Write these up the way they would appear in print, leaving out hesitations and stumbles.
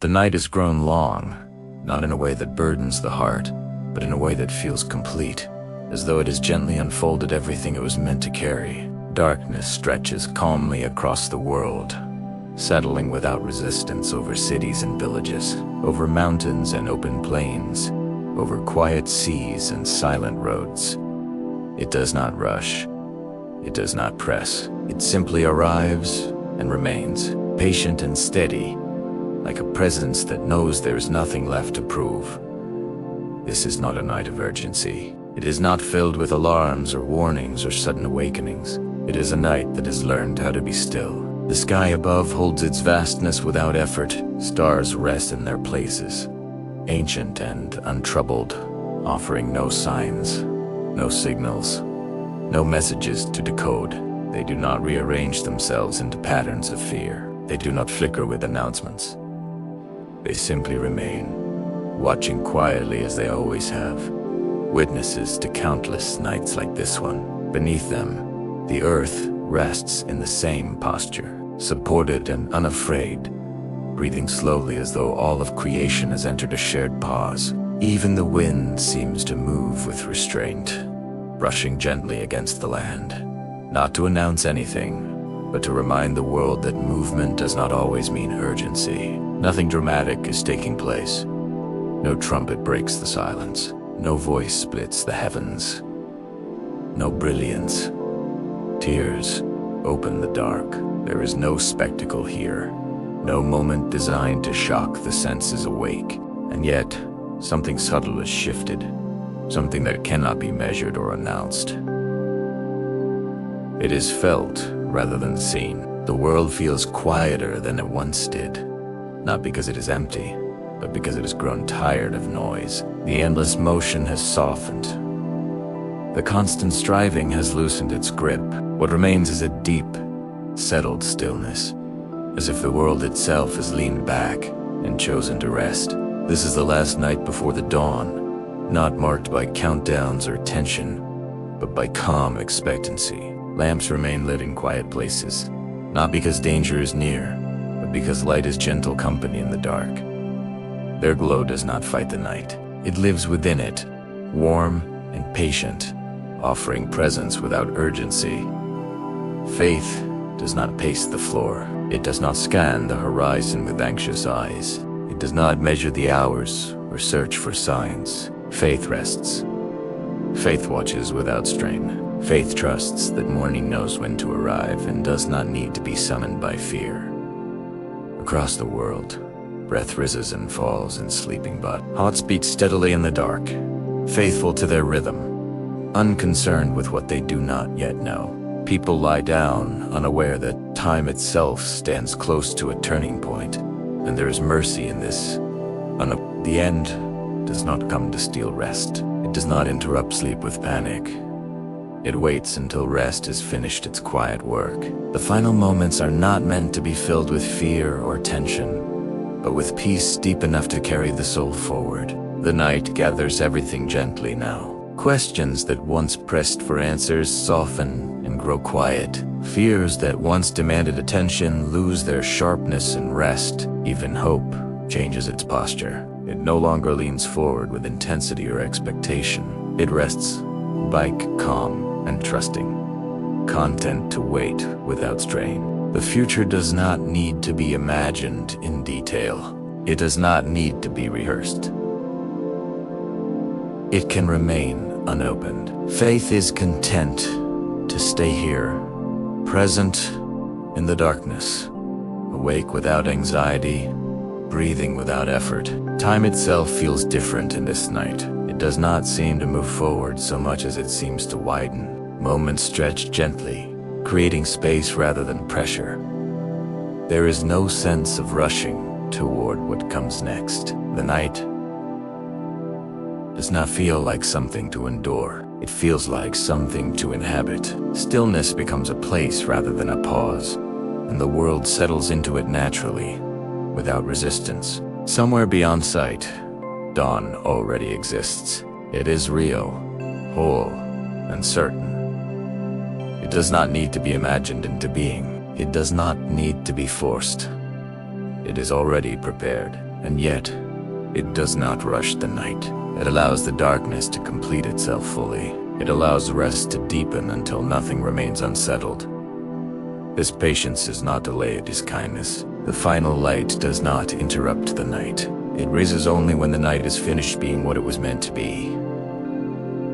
The night has grown long, not in a way that burdens the heart, but in a way that feels complete, as though it has gently unfolded everything it was meant to carry. Darkness stretches calmly across the world, settling without resistance over cities and villages, over mountains and open plains, over quiet seas and silent roads. It does not rush. It does not press. It simply arrives and remains, patient and steady, like a presence that knows there is nothing left to prove. This is not a night of urgency. It is not filled with alarms or warnings or sudden awakenings. It is a night that has learned how to be still. The sky above holds its vastness without effort. Stars rest in their places, ancient and untroubled, offering no signs, no signals, no messages to decode. They do not rearrange themselves into patterns of fear. They do not flicker with announcements. They simply remain, watching quietly as they always have, witnesses to countless nights like this one. Beneath them, the earth rests in the same posture, supported and unafraid, breathing slowly as though all of creation has entered a shared pause. Even the wind seems to move with restraint, brushing gently against the land, not to announce anything, but to remind the world that movement does not always mean urgency. Nothing dramatic is taking place. No trumpet breaks the silence. No voice splits the heavens. No brilliance. Tears open the dark. There is no spectacle here. No moment designed to shock the senses awake. And yet, something subtle has shifted. Something that cannot be measured or announced. It is felt rather than seen. The world feels quieter than it once did. Not because it is empty, but because it has grown tired of noise. The endless motion has softened. The constant striving has loosened its grip. What remains is a deep, settled stillness, as if the world itself has leaned back and chosen to rest. This is the last night before the dawn, not marked by countdowns or tension, but by calm expectancy. Lamps remain lit in quiet places, not because danger is near, but because light is gentle company in the dark. Their glow does not fight the night. It lives within it, warm and patient, offering presence without urgency. Faith does not pace the floor. It does not scan the horizon with anxious eyes. It does not measure the hours or search for signs. Faith rests. Faith watches without strain. Faith trusts that morning knows when to arrive and does not need to be summoned by fear. Across the world, breath rises and falls in sleeping bodies. Hearts beat steadily in the dark, faithful to their rhythm, unconcerned with what they do not yet know. People lie down, unaware that time itself stands close to a turning point, and there is mercy in this. The end does not come to steal rest. It does not interrupt sleep with panic. It waits until rest has finished its quiet work. The final moments are not meant to be filled with fear or tension, but with peace deep enough to carry the soul forward. The night gathers everything gently now. Questions that once pressed for answers soften and grow quiet. Fears that once demanded attention lose their sharpness and rest. Even hope changes its posture. It no longer leans forward with intensity or expectation. It rests, bike calm and trusting, content to wait without strain. The future does not need to be imagined in detail. It does not need to be rehearsed. It can remain unopened. Faith is content to stay here, present in the darkness, awake without anxiety, breathing without effort. Time itself feels different in this night. It does not seem to move forward so much as it seems to widen. Moments stretch gently, creating space rather than pressure. There is no sense of rushing toward what comes next. The night does not feel like something to endure. It feels like something to inhabit. Stillness becomes a place rather than a pause, and the world settles into it naturally, without resistance. Somewhere beyond sight, dawn already exists. It is real, whole, and certain. It does not need to be imagined into being. It does not need to be forced. It is already prepared. And yet, it does not rush the night. It allows the darkness to complete itself fully. It allows rest to deepen until nothing remains unsettled. This patience is not delay, it is kindness. The final light does not interrupt the night. It rises only when the night is finished being what it was meant to be.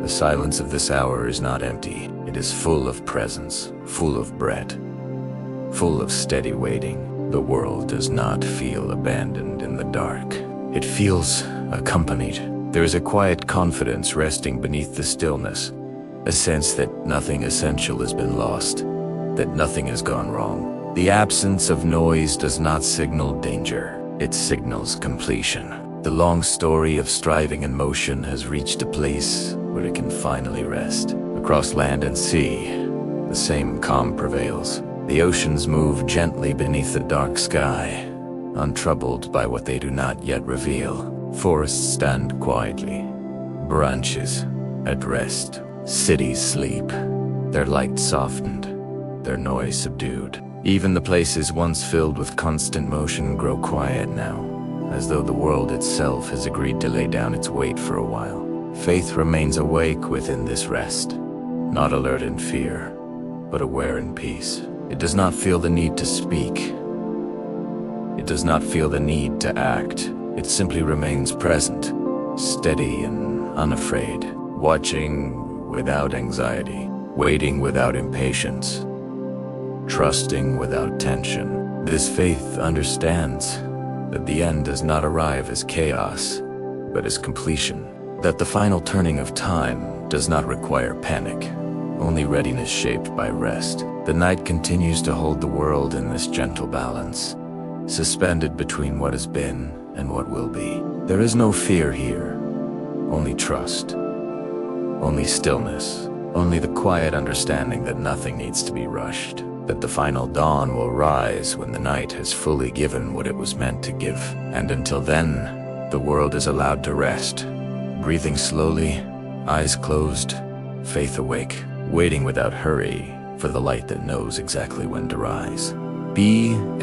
The silence of this hour is not empty. It is full of presence, full of bread, full of steady waiting. The world does not feel abandoned in the dark. It feels accompanied. There is a quiet confidence resting beneath the stillness, a sense that nothing essential has been lost, that nothing has gone wrong. The absence of noise does not signal danger. It signals completion. The long story of striving and motion has reached a place where it can finally rest. Across land and sea, the same calm prevails. The oceans move gently beneath the dark sky, untroubled by what they do not yet reveal. Forests stand quietly, branches at rest. Cities sleep, their light softened, their noise subdued. Even the places once filled with constant motion grow quiet now, as though the world itself has agreed to lay down its weight for a while. Faith remains awake within this rest, not alert in fear, but aware in peace. It does not feel the need to speak. It does not feel the need to act. It simply remains present, steady and unafraid, watching without anxiety, waiting without impatience, trusting without tension. This faith understands that the end does not arrive as chaos, but as completion. That the final turning of time does not require panic, only readiness shaped by rest. The night continues to hold the world in this gentle balance, suspended between what has been and what will be. There is no fear here, only trust, only stillness, only the quiet understanding that nothing needs to be rushed, that the final dawn will rise when the night has fully given what it was meant to give. And until then, the world is allowed to rest, breathing slowly, eyes closed, faith awake, waiting without hurry for the light that knows exactly when to rise. B-L-O-C-K.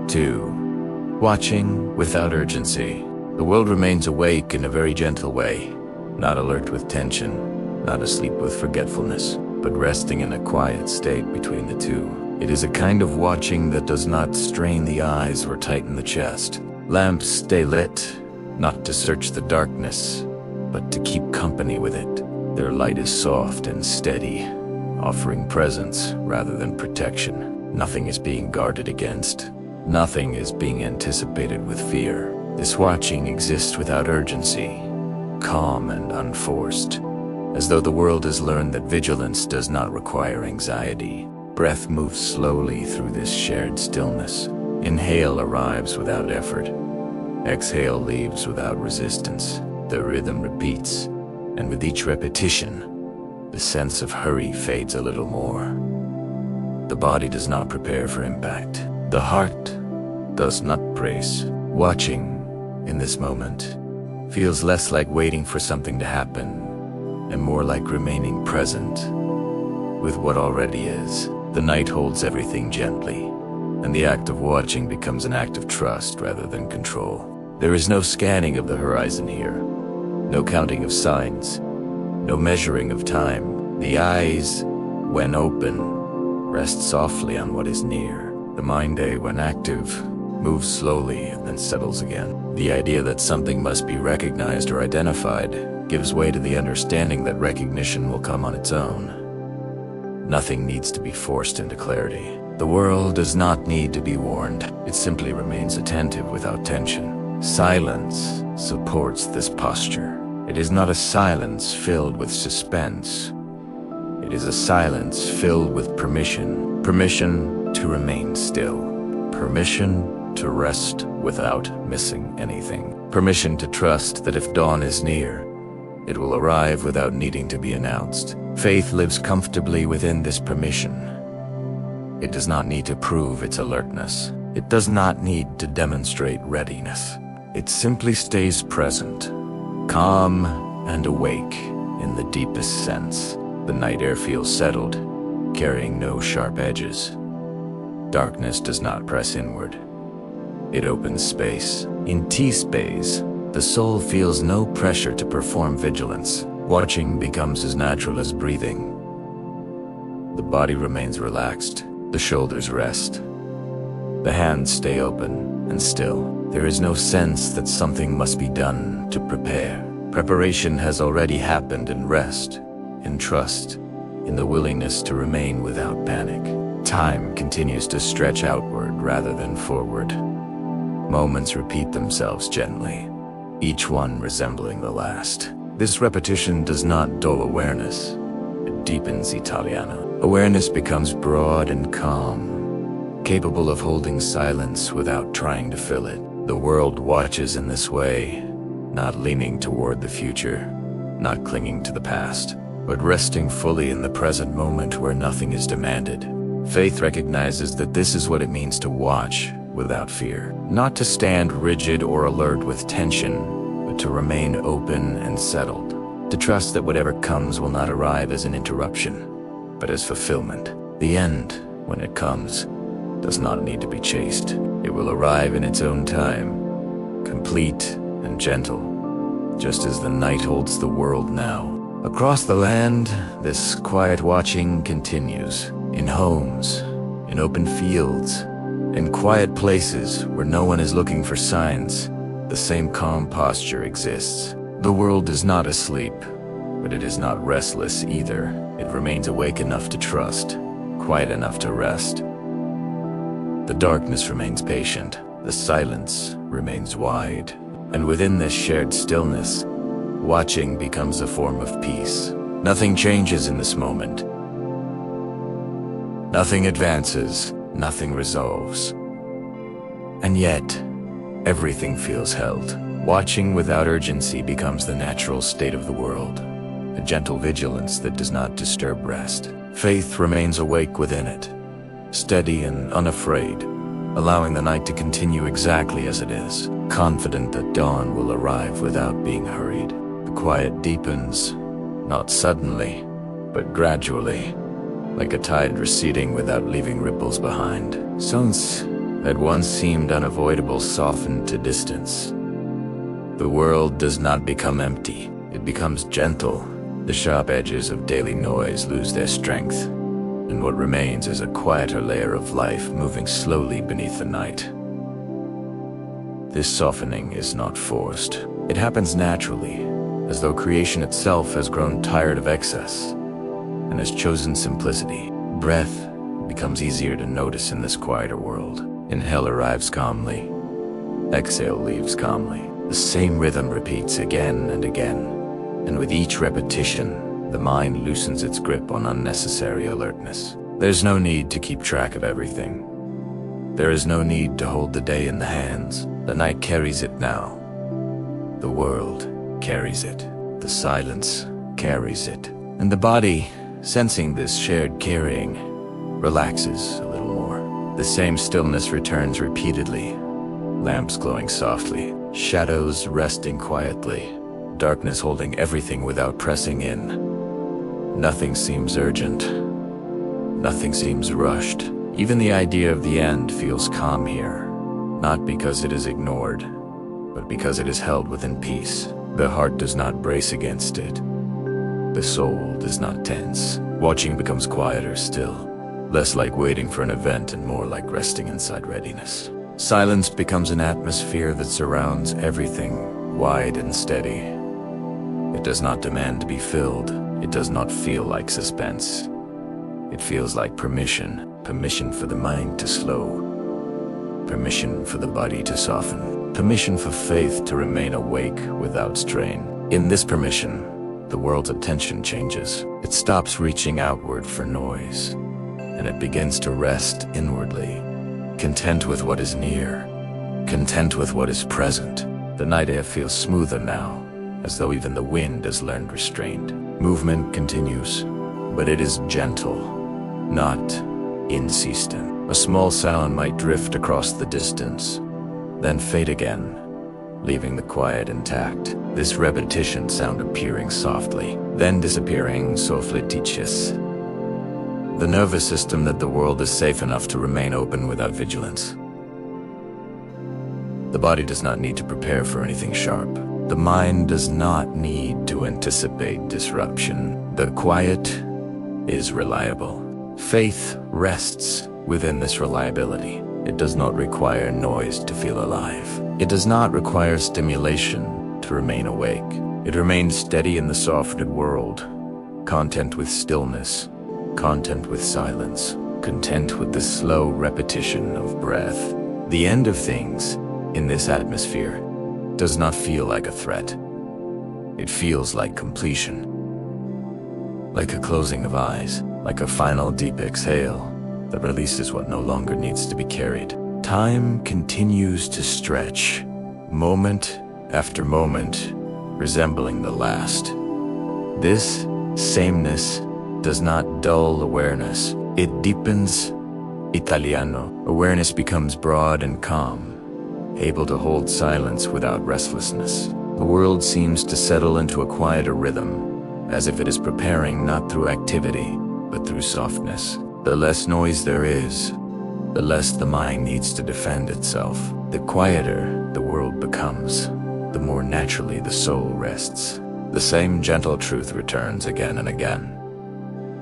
2. Watching without urgency. The world remains awake in a very gentle way, not alert with tension, not asleep with forgetfulness, but resting in a quiet state between the two. It is a kind of watching that does not strain the eyes or tighten the chest. Lamps stay lit, not to search the darkness, but to keep company with it. Their light is soft and steady, offering presence rather than protection. Nothing is being guarded against. Nothing is being anticipated with fear. This watching exists without urgency, calm and unforced, as though the world has learned that vigilance does not require anxiety. Breath moves slowly through this shared stillness. Inhale arrives without effort. Exhale leaves without resistance. The rhythm repeats, and with each repetition, the sense of hurry fades a little more. The body does not prepare for impact. The heart does not brace. Watching, in this moment, feels less like waiting for something to happen, and more like remaining present with what already is. The night holds everything gently, and the act of watching becomes an act of trust rather than control. There is no scanning of the horizon here, no counting of signs, no measuring of time. The eyes, when open, rest softly on what is near. The mind, when active, moves slowly and then settles again. The idea that something must be recognized or identified gives way to the understanding that recognition will come on its own. Nothing needs to be forced into clarity. The world does not need to be warned. It simply remains attentive without tension. Silence supports this posture. It is not a silence filled with suspense. It is a silence filled with permission. Permission to remain still. Permission to rest without missing anything. Permission to trust that if dawn is near, it will arrive without needing to be announced. Faith lives comfortably within this permission. It does not need to prove its alertness. It does not need to demonstrate readiness. It simply stays present, calm and awake in the deepest sense. The night air feels settled, carrying no sharp edges. Darkness does not press inward. It opens space. In T-space, the soul feels no pressure to perform vigilance. Watching becomes as natural as breathing. The body remains relaxed. The shoulders rest. The hands stay open and still. There is no sense that something must be done to prepare. Preparation has already happened in rest, in trust, in the willingness to remain without panic. Time continues to stretch outward rather than forward. Moments repeat themselves gently, each one resembling the last. This repetition does not dull awareness. It deepens Italiano. Awareness becomes broad and calm, capable of holding silence without trying to fill it. The world watches in this way, not leaning toward the future, not clinging to the past, but resting fully in the present moment where nothing is demanded. Faith recognizes that this is what it means to watch without fear. Not to stand rigid or alert with tension, but to remain open and settled. To trust that whatever comes will not arrive as an interruption, but as fulfillment. The end, when it comes, does not need to be chased. It will arrive in its own time, complete and gentle, just as the night holds the world now. Across the land, this quiet watching continues. In homes, in open fields, in quiet places where no one is looking for signs, the same calm posture exists. The world is not asleep, but it is not restless either. It remains awake enough to trust, quiet enough to rest. The darkness remains patient, the silence remains wide, and within this shared stillness, watching becomes a form of peace. Nothing changes in this moment. Nothing advances, nothing resolves. And yet, everything feels held. Watching without urgency becomes the natural state of the world, a gentle vigilance that does not disturb rest. Faith remains awake within it, steady and unafraid, allowing the night to continue exactly as it is, confident that dawn will arrive without being hurried. The quiet deepens, not suddenly, but gradually, like a tide receding without leaving ripples behind. Sounds that once seemed unavoidable soften to distance. The world does not become empty, it becomes gentle. The sharp edges of daily noise lose their strength, and what remains is a quieter layer of life moving slowly beneath the night. This softening is not forced. It happens naturally, as though creation itself has grown tired of excess and has chosen simplicity. Breath becomes easier to notice in this quieter world. Inhale arrives calmly. Exhale leaves calmly. The same rhythm repeats again and again, and with each repetition, the mind loosens its grip on unnecessary alertness. There's no need to keep track of everything. There is no need to hold the day in the hands. The night carries it now. The world carries it. The silence carries it. And the body, sensing this shared carrying, relaxes a little more. The same stillness returns repeatedly. Lamps glowing softly, shadows resting quietly, darkness holding everything without pressing in. Nothing seems urgent. Nothing seems rushed. Even the idea of the end feels calm here, not because it is ignored, but because it is held within peace. The heart does not brace against it. The soul does not tense. Watching becomes quieter still, less like waiting for an event and more like resting inside readiness. Silence becomes an atmosphere that surrounds everything, wide and steady. It does not demand to be filled. It does not feel like suspense. It feels like permission. Permission for the mind to slow. Permission for the body to soften. Permission for faith to remain awake without strain. In this permission, the world's attention changes. It stops reaching outward for noise, and it begins to rest inwardly, content with what is near, content with what is present. The night air feels smoother now, as though even the wind has learned restraint. Movement continues, but it is gentle, not insistent. A small sound might drift across the distance, then fade again, leaving the quiet intact. This repetition sound appearing softly, then disappearing softly teaches. the nervous system that the world is safe enough to remain open without vigilance. The body does not need to prepare for anything sharp. The mind does not need to anticipate disruption. The quiet is reliable. Faith rests within this reliability. It does not require noise to feel alive. It does not require stimulation to remain awake. It remains steady in the softened world, content with stillness, content with silence, content with the slow repetition of breath. The end of things in this atmosphere does not feel like a threat. It feels like completion, like a closing of eyes, like a final deep exhale that releases what no longer needs to be carried. Time continues to stretch, moment after moment, resembling the last. This sameness does not dull awareness. It deepens. Italiano. Awareness becomes broad and calm, able to hold silence without restlessness. The world seems to settle into a quieter rhythm, as if it is preparing not through activity, but through softness. The less noise there is, the less the mind needs to defend itself. The quieter the world becomes, the more naturally the soul rests. The same gentle truth returns again and again.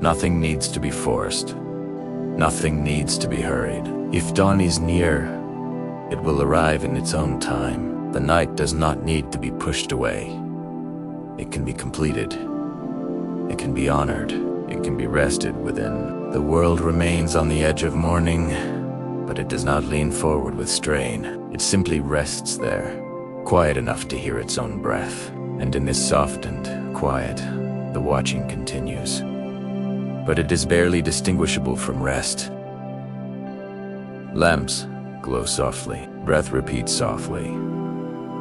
Nothing needs to be forced. Nothing needs to be hurried. If dawn is near, it will arrive in its own time. The night does not need to be pushed away. It can be completed. It can be honored. It can be rested within. The world remains on the edge of morning, but it does not lean forward with strain. It simply rests there, quiet enough to hear its own breath. And in this softened quiet, the watching continues. But it is barely distinguishable from rest. Lamps glow softly. Breath repeats softly.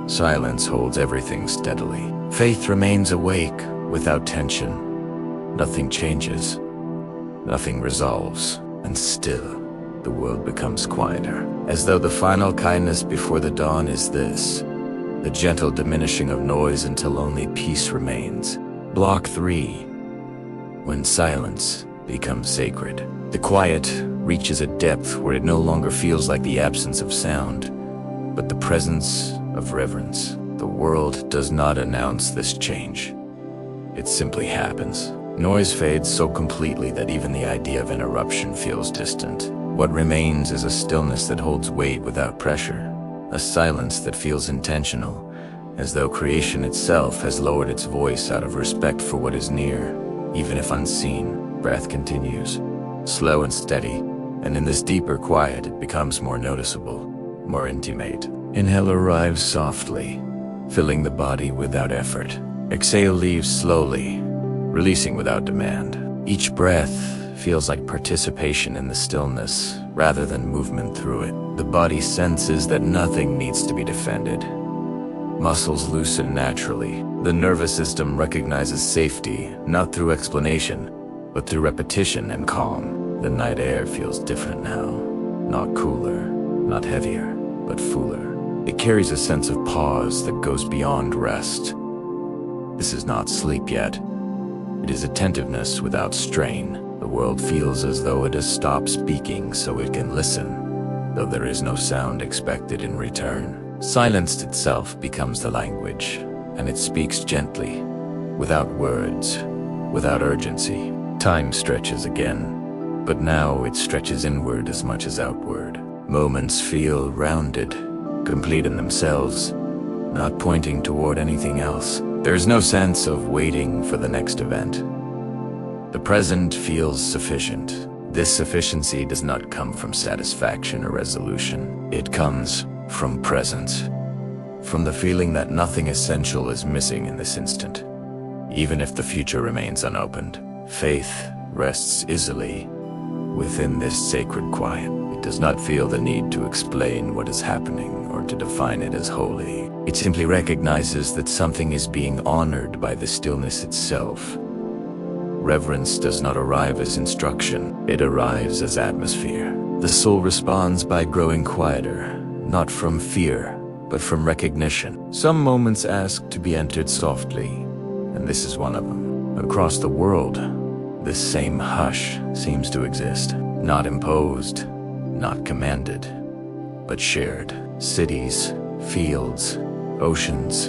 Silence holds everything steadily. Faith remains awake without tension. Nothing changes. Nothing resolves. And still, the world becomes quieter. As though the final kindness before the dawn is this: the gentle diminishing of noise until only peace remains. Block 3. When silence becomes sacred. The quiet reaches a depth where it no longer feels like the absence of sound, but the presence of reverence. The world does not announce this change. It simply happens. Noise fades so completely that even the idea of interruption feels distant. What remains is a stillness that holds weight without pressure, a silence that feels intentional, as though creation itself has lowered its voice out of respect for what is near, even if unseen. Breath continues, slow and steady, and in this deeper quiet it becomes more noticeable, more intimate. Inhale arrives softly, filling the body without effort. Exhale leaves slowly, releasing without demand. Each breath feels like participation in the stillness, rather than movement through it. The body senses that nothing needs to be defended. Muscles loosen naturally. The nervous system recognizes safety, not through explanation, but through repetition and calm. The night air feels different now. Not cooler, not heavier, but fuller. It carries a sense of pause that goes beyond rest. This is not sleep yet. It is attentiveness without strain. The world feels as though it has stopped speaking so it can listen, though there is no sound expected in return. Silence itself becomes the language, and it speaks gently, without words, without urgency. Time stretches again, but now it stretches inward as much as outward. Moments feel rounded, complete in themselves, not pointing toward anything else. There is no sense of waiting for the next event. The present feels sufficient. This sufficiency does not come from satisfaction or resolution. It comes from presence, from the feeling that nothing essential is missing in this instant. Even if the future remains unopened, faith rests easily within this sacred quiet. It does not feel the need to explain what is happening or to define it as holy. It simply recognizes that something is being honored by the stillness itself. Reverence does not arrive as instruction, it arrives as atmosphere. The soul responds by growing quieter, not from fear, but from recognition. Some moments ask to be entered softly, and this is one of them. Across the world, This same hush seems to exist, not imposed, not commanded, but shared. Cities, fields, oceans,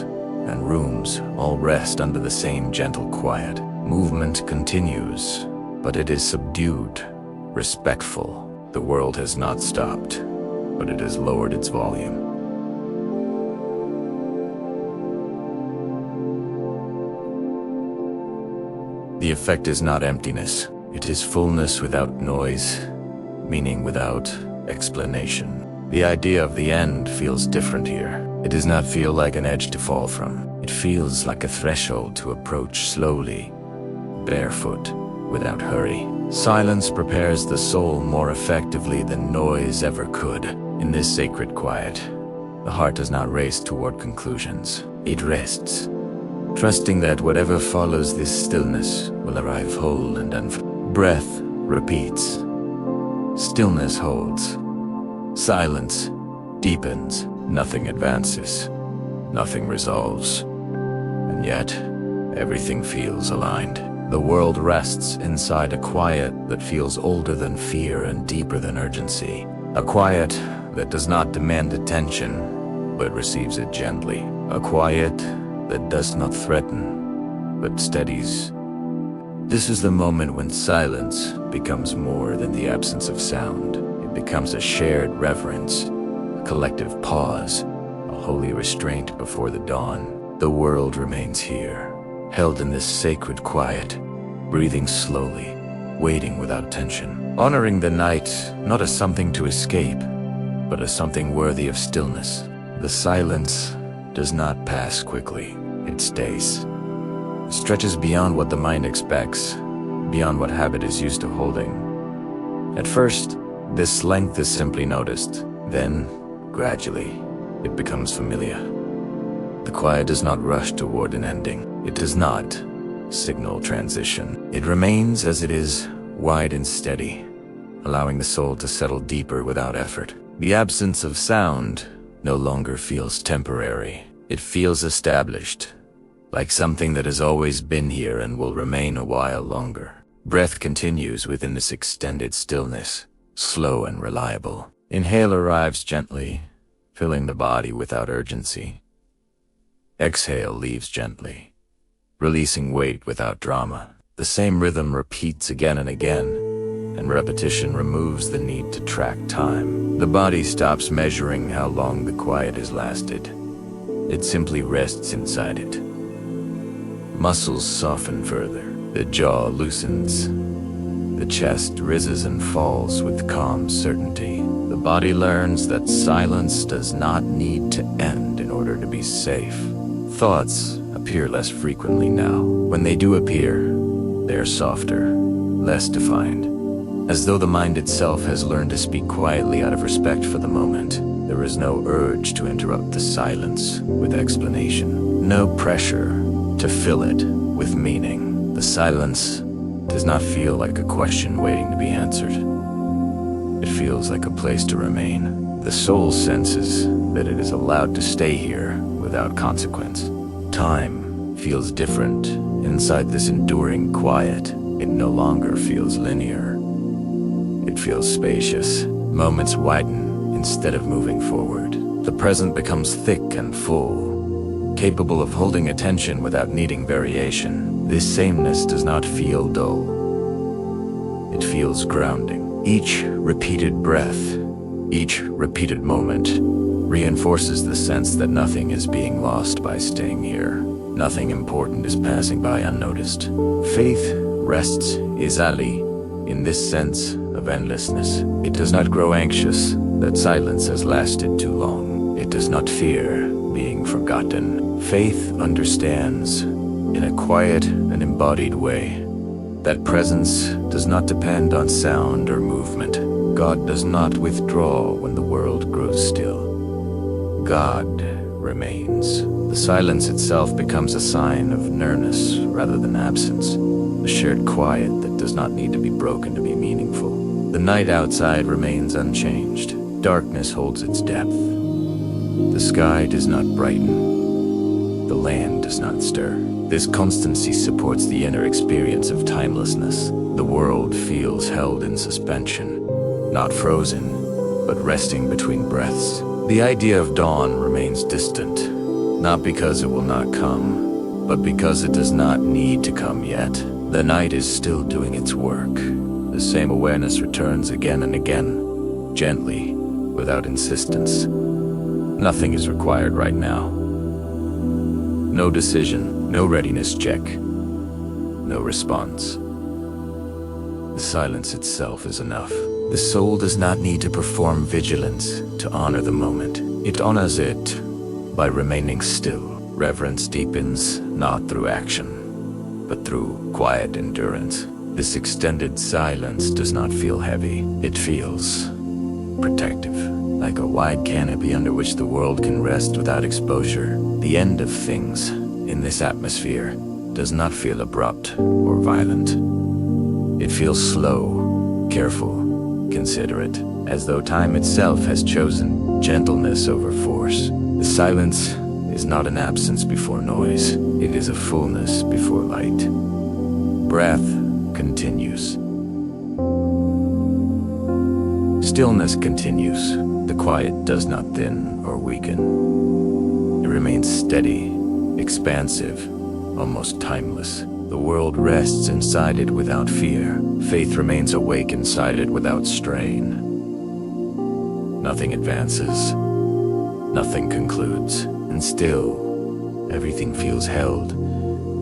and rooms all rest under the same gentle quiet. Movement continues, but it is subdued, respectful. The world has not stopped, but it has lowered its volume. The effect is not emptiness. It is fullness without noise, meaning without explanation. The idea of the end feels different here. It does not feel like an edge to fall from. It feels like a threshold to approach slowly, barefoot, without hurry. Silence prepares the soul more effectively than noise ever could. In this sacred quiet, the heart does not race toward conclusions. It rests, trusting that whatever follows this stillness will arrive whole and unfruitful. Breath repeats. Stillness holds. Silence deepens. Nothing advances. Nothing resolves. And yet, everything feels aligned. The world rests inside a quiet that feels older than fear and deeper than urgency. A quiet that does not demand attention, but receives it gently. A quiet that does not threaten, but steadies. This is the moment when silence becomes more than the absence of sound. It becomes a shared reverence, a collective pause, a holy restraint before the dawn. The world remains here, held in this sacred quiet, breathing slowly, waiting without tension, honoring the night not as something to escape, but as something worthy of stillness. The silence does not pass quickly. It stays. It stretches beyond what the mind expects, beyond what habit is used to holding. At first, this length is simply noticed. Then, gradually, it becomes familiar. The quiet does not rush toward an ending. It does not signal transition. It remains as it is, wide and steady, allowing the soul to settle deeper without effort. The absence of sound no longer feels temporary. It feels established, like something that has always been here and will remain a while longer. Breath continues within this extended stillness, slow and reliable. Inhale arrives gently, filling the body without urgency. Exhale leaves gently, releasing weight without drama. The same rhythm repeats again and again, and repetition removes the need to track time. The body stops measuring how long the quiet has lasted. It simply rests inside it. Muscles soften further. The jaw loosens. The chest rises and falls with calm certainty. The body learns that silence does not need to end in order to be safe. Thoughts appear less frequently now. When they do appear, they are softer, less defined, as though the mind itself has learned to speak quietly out of respect for the moment. There is no urge to interrupt the silence with explanation, no pressure to fill it with meaning. The silence does not feel like a question waiting to be answered. It feels like a place to remain. The soul senses that it is allowed to stay here without consequence. Time feels different inside this enduring quiet. It no longer feels linear. It feels spacious. Moments widen instead of moving forward. The present becomes thick and full, capable of holding attention without needing variation. This sameness does not feel dull. It feels grounding. Each repeated breath, each repeated moment, reinforces the sense that nothing is being lost by staying here. Nothing important is passing by unnoticed. Faith rests easily in this sense of endlessness. It does not grow anxious that silence has lasted too long. It does not fear being forgotten. Faith understands, in a quiet and embodied way, that presence does not depend on sound or movement. God does not withdraw when the world grows still. God remains. The silence itself becomes a sign of nearness rather than absence, a shared quiet that does not need to be broken to be meaningful. The night outside remains unchanged. Darkness holds its depth. The sky does not brighten. The land does not stir. This constancy supports the inner experience of timelessness. The world feels held in suspension, not frozen, but resting between breaths. The idea of dawn remains distant, not because it will not come, but because it does not need to come yet. The night is still doing its work. The same awareness returns again and again, gently, without insistence. Nothing is required right now. No decision, no readiness check, no response. The silence itself is enough. The soul does not need to perform vigilance to honor the moment. It honors it by remaining still. Reverence deepens not through action, but through quiet endurance. This extended silence does not feel heavy. It feels protective, like a wide canopy under which the world can rest without exposure. The end of things in this atmosphere does not feel abrupt or violent. It feels slow, careful, considerate, as though time itself has chosen gentleness over force. The silence is not an absence before noise. It is a fullness before light. Breath continues. Stillness continues. The quiet does not thin or weaken. It remains steady, expansive, almost timeless. The world rests inside it without fear. Faith remains awake inside it without strain. Nothing advances. Nothing concludes. And still, everything feels held,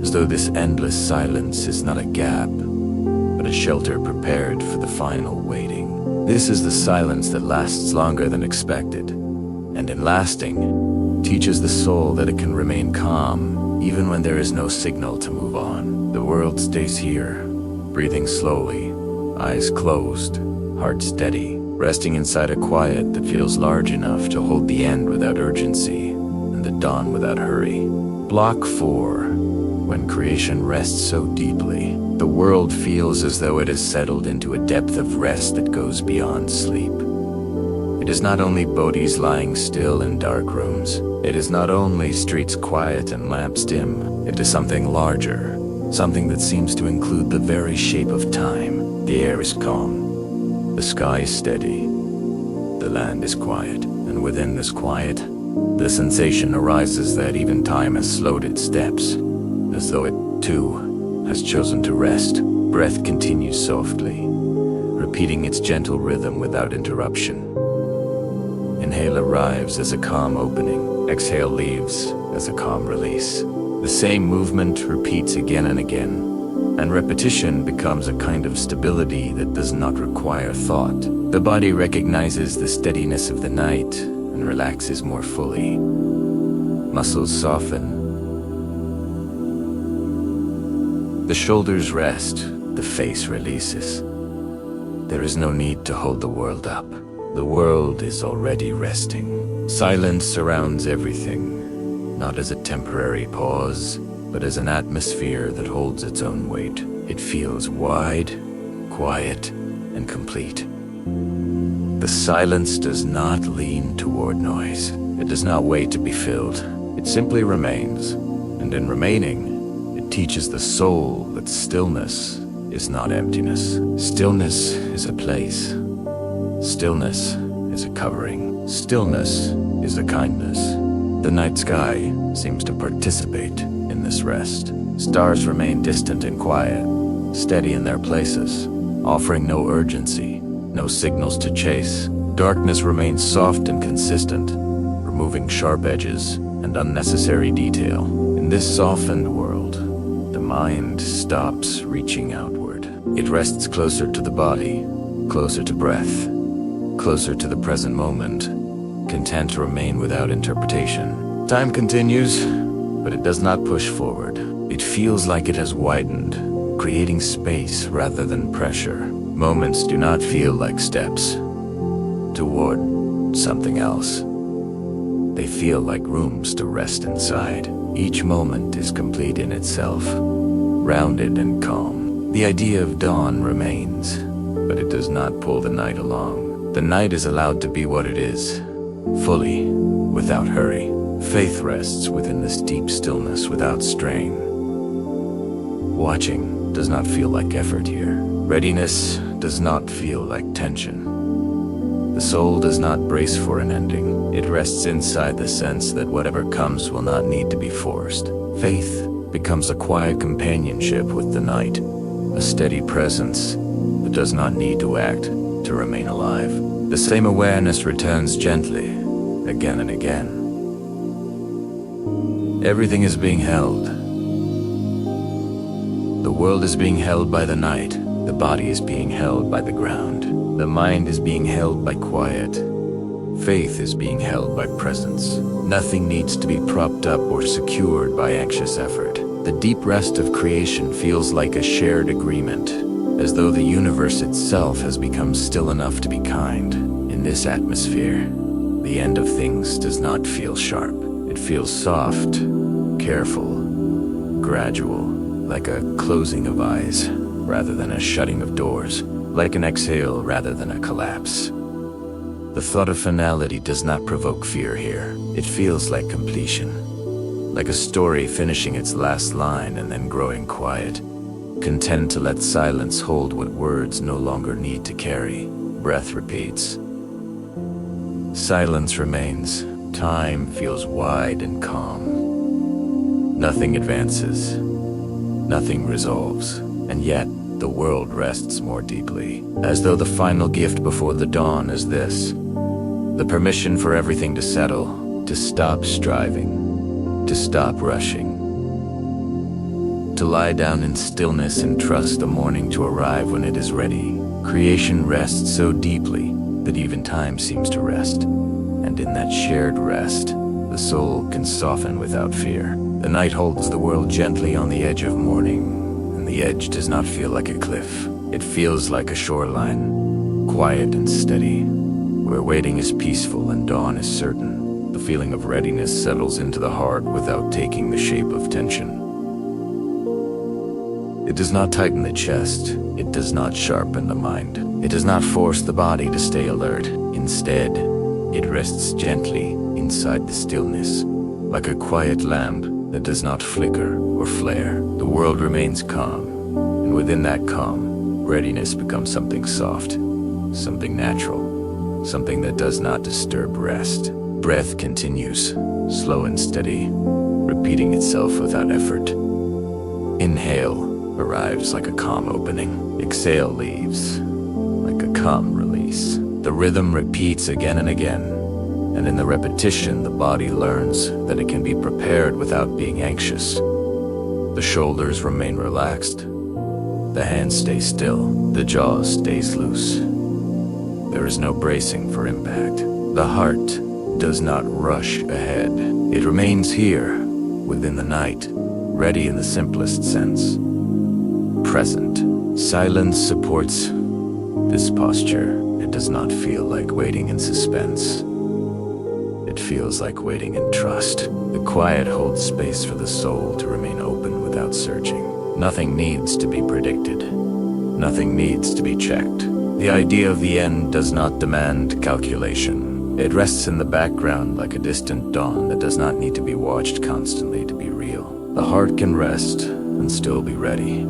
as though this endless silence is not a gap, but a shelter prepared for the final waiting. This is the silence that lasts longer than expected, and in lasting, teaches the soul that it can remain calm, even when there is no signal to move on. The world stays here, breathing slowly, eyes closed, heart steady, resting inside a quiet that feels large enough to hold the end without urgency, and the dawn without hurry. Block 4. When creation rests so deeply, the world feels as though it has settled into a depth of rest that goes beyond sleep. It is not only bodies lying still in dark rooms. It is not only streets quiet and lamps dim. It is something larger, something that seems to include the very shape of time. The air is calm. The sky is steady. The land is quiet. And within this quiet, the sensation arises that even time has slowed its steps, as though it, too, has chosen to rest. Breath continues softly, repeating its gentle rhythm without interruption. Inhale arrives as a calm opening. Exhale leaves as a calm release. The same movement repeats again and again, and repetition becomes a kind of stability that does not require thought. The body recognizes the steadiness of the night and relaxes more fully. Muscles soften. The shoulders rest, the face releases. There is no need to hold the world up. The world is already resting. Silence surrounds everything, not as a temporary pause, but as an atmosphere that holds its own weight. It feels wide, quiet, and complete. The silence does not lean toward noise. It does not wait to be filled. It simply remains, and in remaining, it teaches the soul that stillness is not emptiness. Stillness is a place. Stillness is a covering. Stillness is a kindness. The night sky seems to participate in this rest. Stars remain distant and quiet, steady in their places, offering no urgency, no signals to chase. Darkness remains soft and consistent, removing sharp edges and unnecessary detail. In this softened world, the mind stops reaching outward. It rests closer to the body, closer to breath, closer to the present moment, content to remain without interpretation. Time continues, but it does not push forward. It feels like it has widened, creating space rather than pressure. Moments do not feel like steps toward something else. They feel like rooms to rest inside. Each moment is complete in itself, rounded and calm. The idea of dawn remains, but it does not pull the night along. The night is allowed to be what it is, fully, without hurry. Faith rests within this deep stillness without strain. Watching does not feel like effort here. Readiness does not feel like tension. The soul does not brace for an ending. It rests inside the sense that whatever comes will not need to be forced. Faith becomes a quiet companionship with the night, a steady presence that does not need to act to remain alive. The same awareness returns gently, again and again. Everything is being held. The world is being held by the night. The body is being held by the ground. The mind is being held by quiet. Faith is being held by presence. Nothing needs to be propped up or secured by anxious effort. The deep rest of creation feels like a shared agreement, as though the universe itself has become still enough to be kind. In this atmosphere, the end of things does not feel sharp. It feels soft, careful, gradual, like a closing of eyes rather than a shutting of doors, like an exhale rather than a collapse. The thought of finality does not provoke fear here. It feels like completion, like a story finishing its last line and then growing quiet, content to let silence hold what words no longer need to carry. Breath repeats. Silence remains. Time feels wide and calm. Nothing advances. Nothing resolves. And yet, the world rests more deeply, as though the final gift before the dawn is this: the permission for everything to settle, to stop striving, to stop rushing, to lie down in stillness and trust the morning to arrive when it is ready. Creation rests so deeply that even time seems to rest, and in that shared rest, the soul can soften without fear. The night holds the world gently on the edge of morning. The edge does not feel like a cliff. It feels like a shoreline, quiet and steady, where waiting is peaceful and dawn is certain. The feeling of readiness settles into the heart without taking the shape of tension. It does not tighten the chest. It does not sharpen the mind. It does not force the body to stay alert. Instead, it rests gently inside the stillness, like a quiet lamp that does not flicker or flare. The world remains calm, and within that calm, readiness becomes something soft, something natural, something that does not disturb rest. Breath continues, slow and steady, repeating itself without effort. Inhale arrives like a calm opening. Exhale leaves like a calm release. The rhythm repeats again and again. And in the repetition, the body learns that it can be prepared without being anxious. The shoulders remain relaxed. The hands stay still. The jaw stays loose. There is no bracing for impact. The heart does not rush ahead. It remains here, within the night, ready in the simplest sense. Present. Silence supports this posture. It does not feel like waiting in suspense. It feels like waiting in trust. The quiet holds space for the soul to remain open without searching. Nothing needs to be predicted. Nothing needs to be checked. The idea of the end does not demand calculation. It rests in the background like a distant dawn that does not need to be watched constantly to be real. The heart can rest and still be ready,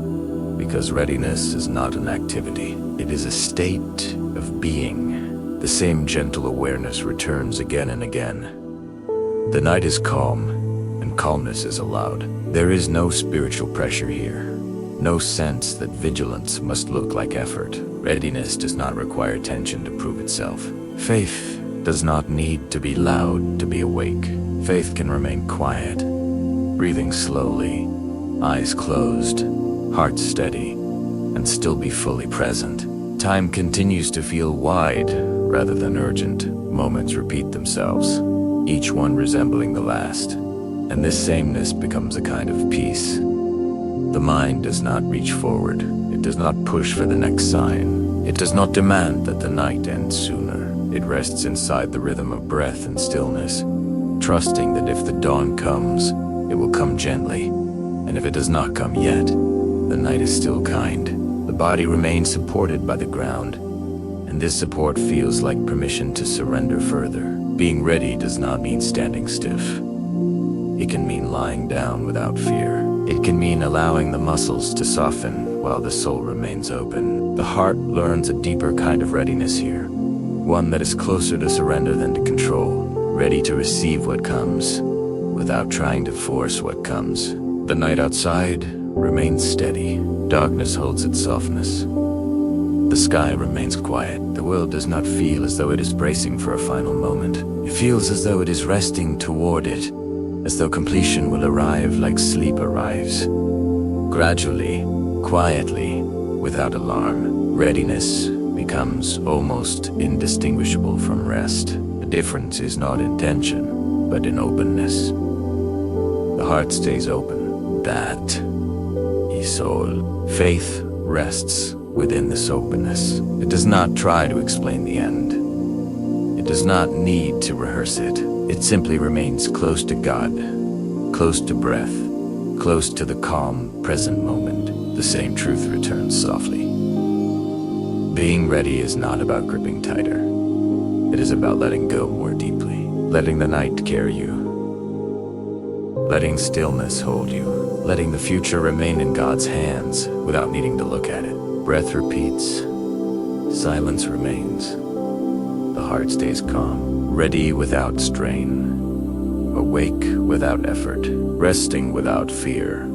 because readiness is not an activity. It is a state of being. The same gentle awareness returns again and again. The night is calm, and calmness is allowed. There is no spiritual pressure here, no sense that vigilance must look like effort. Readiness does not require tension to prove itself. Faith does not need to be loud to be awake. Faith can remain quiet, breathing slowly, eyes closed, heart steady, and still be fully present. Time continues to feel wide rather than urgent. Moments repeat themselves, each one resembling the last, and this sameness becomes a kind of peace. The mind does not reach forward. It does not push for the next sign. It does not demand that the night ends sooner. It rests inside the rhythm of breath and stillness, trusting that if the dawn comes, it will come gently, and if it does not come yet, the night is still kind. The body remains supported by the ground, and this support feels like permission to surrender further. Being ready does not mean standing stiff. It can mean lying down without fear. It can mean allowing the muscles to soften while the soul remains open. The heart learns a deeper kind of readiness here, one that is closer to surrender than to control, ready to receive what comes, without trying to force what comes. The night outside remains steady. Darkness holds its softness. The sky remains quiet. The world does not feel as though it is bracing for a final moment. It feels as though it is resting toward it, as though completion will arrive like sleep arrives. Gradually, quietly, without alarm, readiness becomes almost indistinguishable from rest. The difference is not in tension, but in openness. The heart stays open. That is soul. Faith rests within this openness. It does not try to explain the end. It does not need to rehearse it. It simply remains close to God, close to breath, close to the calm, present moment. The same truth returns softly. Being ready is not about gripping tighter. It is about letting go more deeply, letting the night carry you, letting stillness hold you, letting the future remain in God's hands without needing to look at it. Breath repeats, silence remains. The heart stays calm, ready without strain, awake without effort, resting without fear.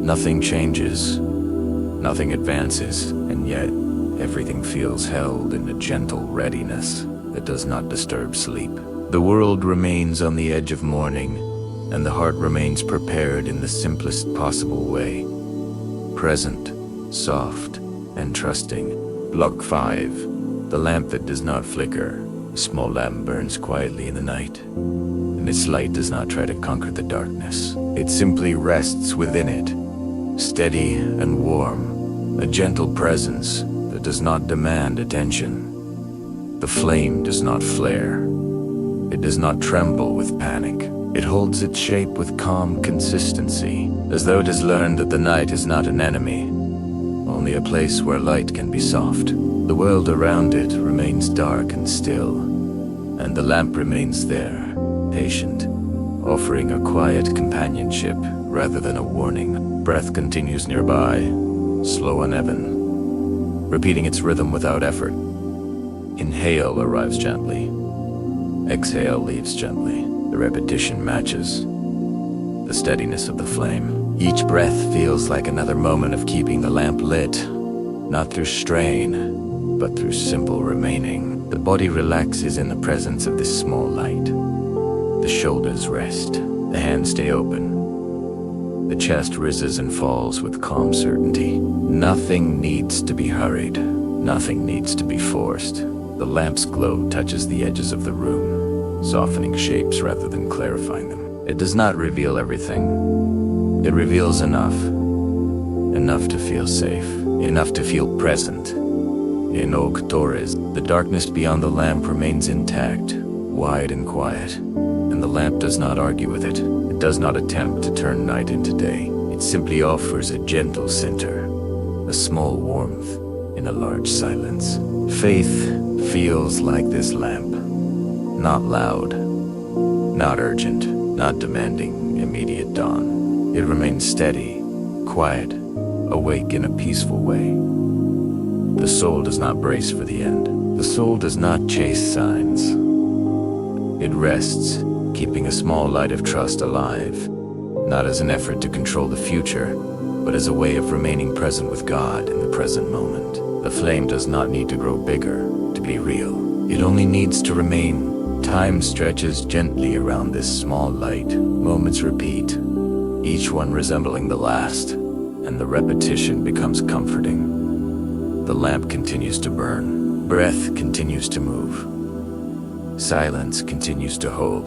Nothing changes, nothing advances, and yet everything feels held in a gentle readiness that does not disturb sleep. The world remains on the edge of morning, and the heart remains prepared in the simplest possible way. Present, soft, and trusting. Block 5. The lamp that does not flicker. A small lamp burns quietly in the night, and its light does not try to conquer the darkness. It simply rests within it, steady and warm, a gentle presence that does not demand attention. The flame does not flare. It does not tremble with panic. It holds its shape with calm consistency, as though it has learned that the night is not an enemy, only a place where light can be soft. The world around it remains dark and still, and the lamp remains there, patient, offering a quiet companionship rather than a warning. Breath continues nearby, slow and even, repeating its rhythm without effort. Inhale arrives gently. Exhale leaves gently. The repetition matches the steadiness of the flame. Each breath feels like another moment of keeping the lamp lit, not through strain, but through simple remaining. The body relaxes in the presence of this small light. The shoulders rest, the hands stay open. The chest rises and falls with calm certainty. Nothing needs to be hurried. Nothing needs to be forced. The lamp's glow touches the edges of the room, softening shapes rather than clarifying them. It does not reveal everything. It reveals enough. Enough to feel safe. Enough to feel present. In Oak Torres, the darkness beyond the lamp remains intact, wide and quiet, and the lamp does not argue with it. It does not attempt to turn night into day. It simply offers a gentle center, a small warmth in a large silence. Faith feels like this lamp. Not loud, not urgent, not demanding immediate dawn. It remains steady, quiet, awake in a peaceful way. The soul does not brace for the end. The soul does not chase signs. It rests, keeping a small light of trust alive, not as an effort to control the future, but as a way of remaining present with God in the present moment. The flame does not need to grow bigger to be real. It only needs to remain. Time stretches gently around this small light. Moments repeat, each one resembling the last, and the repetition becomes comforting. The lamp continues to burn. Breath continues to move. Silence continues to hold.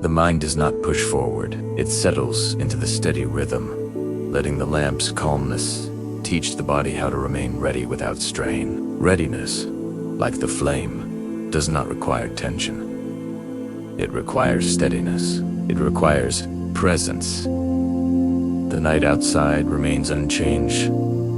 The mind does not push forward. It settles into the steady rhythm, letting the lamp's calmness teach the body how to remain ready without strain. Readiness, like the flame, does not require tension. It requires steadiness. It requires presence. The night outside remains unchanged.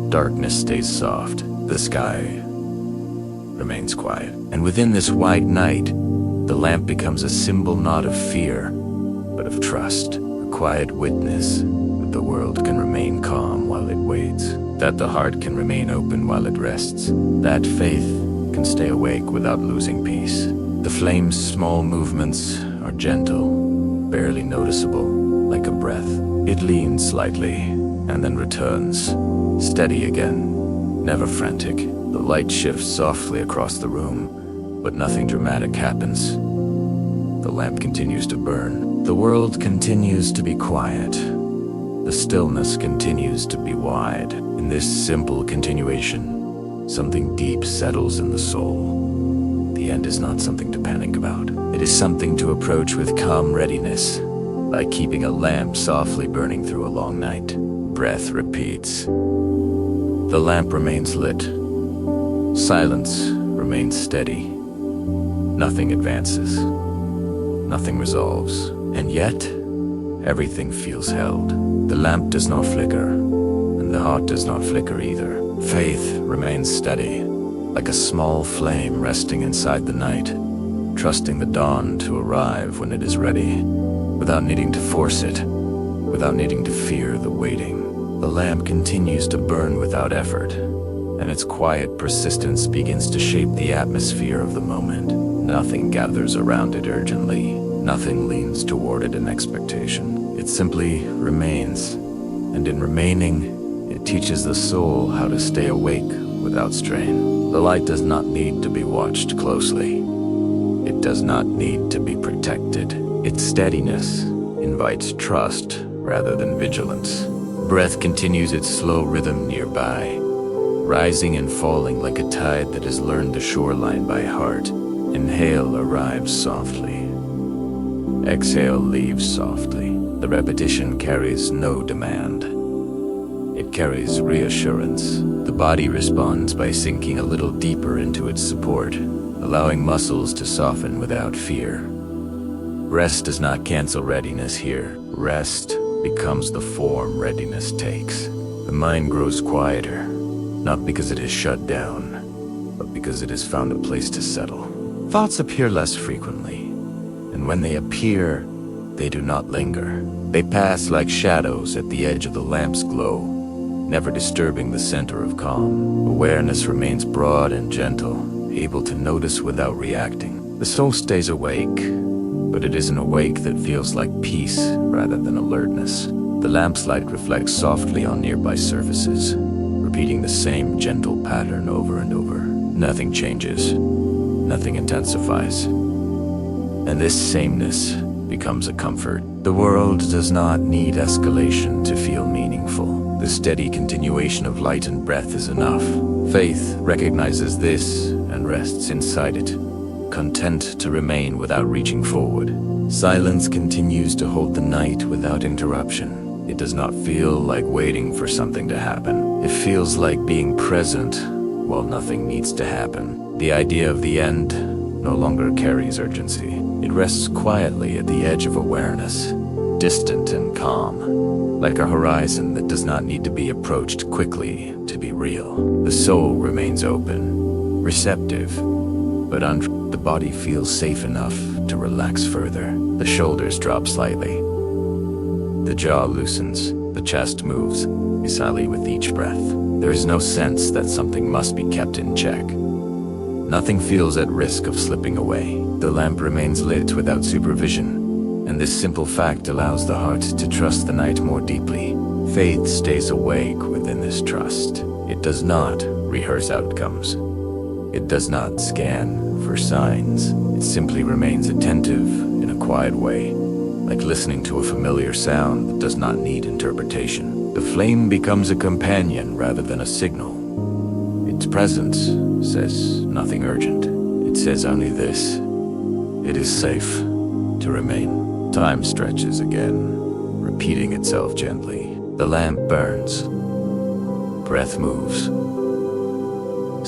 Darkness stays soft. The sky remains quiet. And within this wide night, the lamp becomes a symbol not of fear, but of trust, a quiet witness that the world can remain calm while it waits, that the heart can remain open while it rests, that faith can stay awake without losing peace. The flame's small movements are gentle, barely noticeable, like a breath. It leans slightly and then returns, steady again, never frantic. The light shifts softly across the room, but nothing dramatic happens. The lamp continues to burn. The world continues to be quiet. The stillness continues to be wide. In this simple continuation, something deep settles in the soul. The end is not something to panic about. It is something to approach with calm readiness, like keeping a lamp softly burning through a long night. Breath repeats. The lamp remains lit. Silence remains steady. Nothing advances. Nothing resolves. And yet, everything feels held. The lamp does not flicker, and the heart does not flicker either. Faith remains steady, like a small flame resting inside the night, trusting the dawn to arrive when it is ready, without needing to force it, without needing to fear the waiting. The lamp continues to burn without effort, and its quiet persistence begins to shape the atmosphere of the moment. Nothing gathers around it urgently. Nothing leans toward it in expectation. It simply remains, and in remaining, it teaches the soul how to stay awake without strain. The light does not need to be watched closely. It does not need to be protected. Its steadiness invites trust rather than vigilance. Breath continues its slow rhythm nearby, rising and falling like a tide that has learned the shoreline by heart. Inhale arrives softly. Exhale leaves softly. The repetition carries no demand. It carries reassurance. The body responds by sinking a little deeper into its support, allowing muscles to soften without fear. Rest does not cancel readiness here. Rest becomes the form readiness takes. The mind grows quieter, not because it is shut down, but because it has found a place to settle. Thoughts appear less frequently, and when they appear, they do not linger. They pass like shadows at the edge of the lamp's glow, never disturbing the center of calm. Awareness remains broad and gentle, able to notice without reacting. The soul stays awake, but it is an awake that feels like peace rather than alertness. The lamp's light reflects softly on nearby surfaces, repeating the same gentle pattern over and over. Nothing changes. Nothing intensifies. And this sameness becomes a comfort. The world does not need escalation to feel meaningful. The steady continuation of light and breath is enough. Faith recognizes this and rests inside it, content to remain without reaching forward. Silence continues to hold the night without interruption. It does not feel like waiting for something to happen. It feels like being present while nothing needs to happen. The idea of the end no longer carries urgency. It rests quietly at the edge of awareness, distant and calm, like a horizon that does not need to be approached quickly to be real. The soul remains open, receptive, but the body feels safe enough to relax further. The shoulders drop slightly. The jaw loosens, the chest moves, silently with each breath. There is no sense that something must be kept in check. Nothing feels at risk of slipping away. The lamp remains lit without supervision, and this simple fact allows the heart to trust the night more deeply. Faith stays awake within this trust. It does not rehearse outcomes. It does not scan for signs. It simply remains attentive in a quiet way, like listening to a familiar sound that does not need interpretation. The flame becomes a companion rather than a signal. Its presence says nothing urgent. It says only this: it is safe to remain. Time stretches again, repeating itself gently. The lamp burns. Breath moves.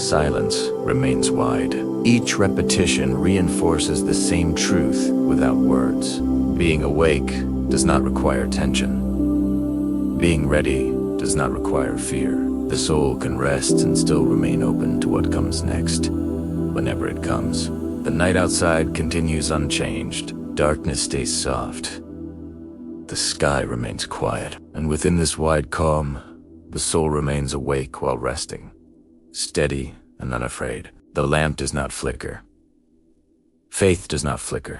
Silence remains wide. Each repetition reinforces the same truth without words. Being awake does not require tension. Being ready does not require fear. The soul can rest and still remain open to what comes next, whenever it comes. The night outside continues unchanged. Darkness stays soft. the sky remains quiet, and within this wide calm, the soul remains awake while resting, steady and unafraid. The lamp does not flicker. Faith does not flicker.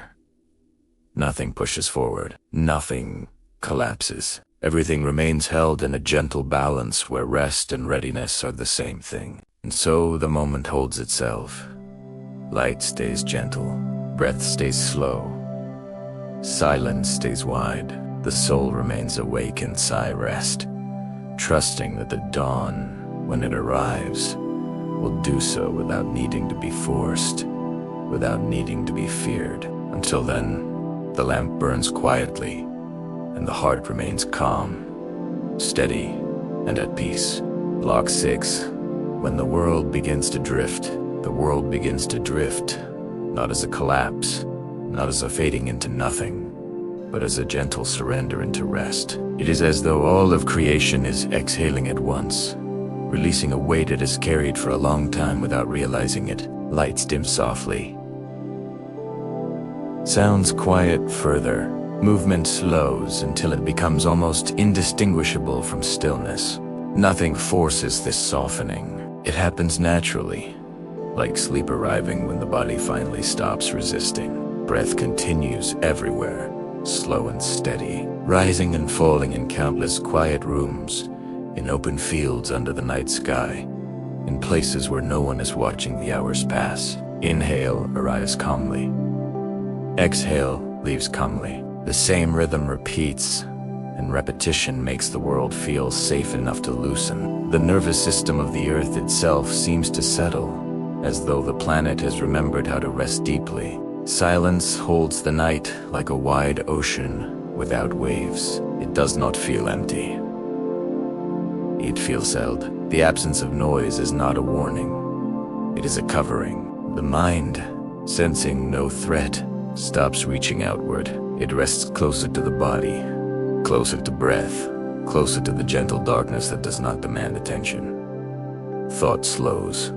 Nothing pushes forward. Nothing collapses. Everything remains held in a gentle balance where rest and readiness are the same thing. And so the moment holds itself. Light stays gentle. Breath stays slow. Silence stays wide. The soul remains awake in sigh rest, trusting that the dawn, when it arrives, will do so without needing to be forced, without needing to be feared. Until then, the lamp burns quietly, and the heart remains calm, steady, and at peace. Block 6. When the world begins to drift, the world begins to drift, not as a collapse, not as a fading into nothing, but as a gentle surrender into rest. It is as though all of creation is exhaling at once, releasing a weight it has carried for a long time without realizing it. Lights dim softly. Sounds quiet further. Movement slows until it becomes almost indistinguishable from stillness. Nothing forces this softening. It happens naturally, like sleep arriving when the body finally stops resisting. Breath continues everywhere, slow and steady, rising and falling in countless quiet rooms, in open fields under the night sky, in places where no one is watching the hours pass. Inhale arrives calmly. Exhale leaves calmly. The same rhythm repeats, and repetition makes the world feel safe enough to loosen. The nervous system of the earth itself seems to settle, as though the planet has remembered how to rest deeply. Silence holds the night like a wide ocean without waves. It does not feel empty. It feels held. The absence of noise is not a warning. It is a covering. The mind, sensing no threat, stops reaching outward. It rests closer to the body, closer to breath, closer to the gentle darkness that does not demand attention. Thought slows.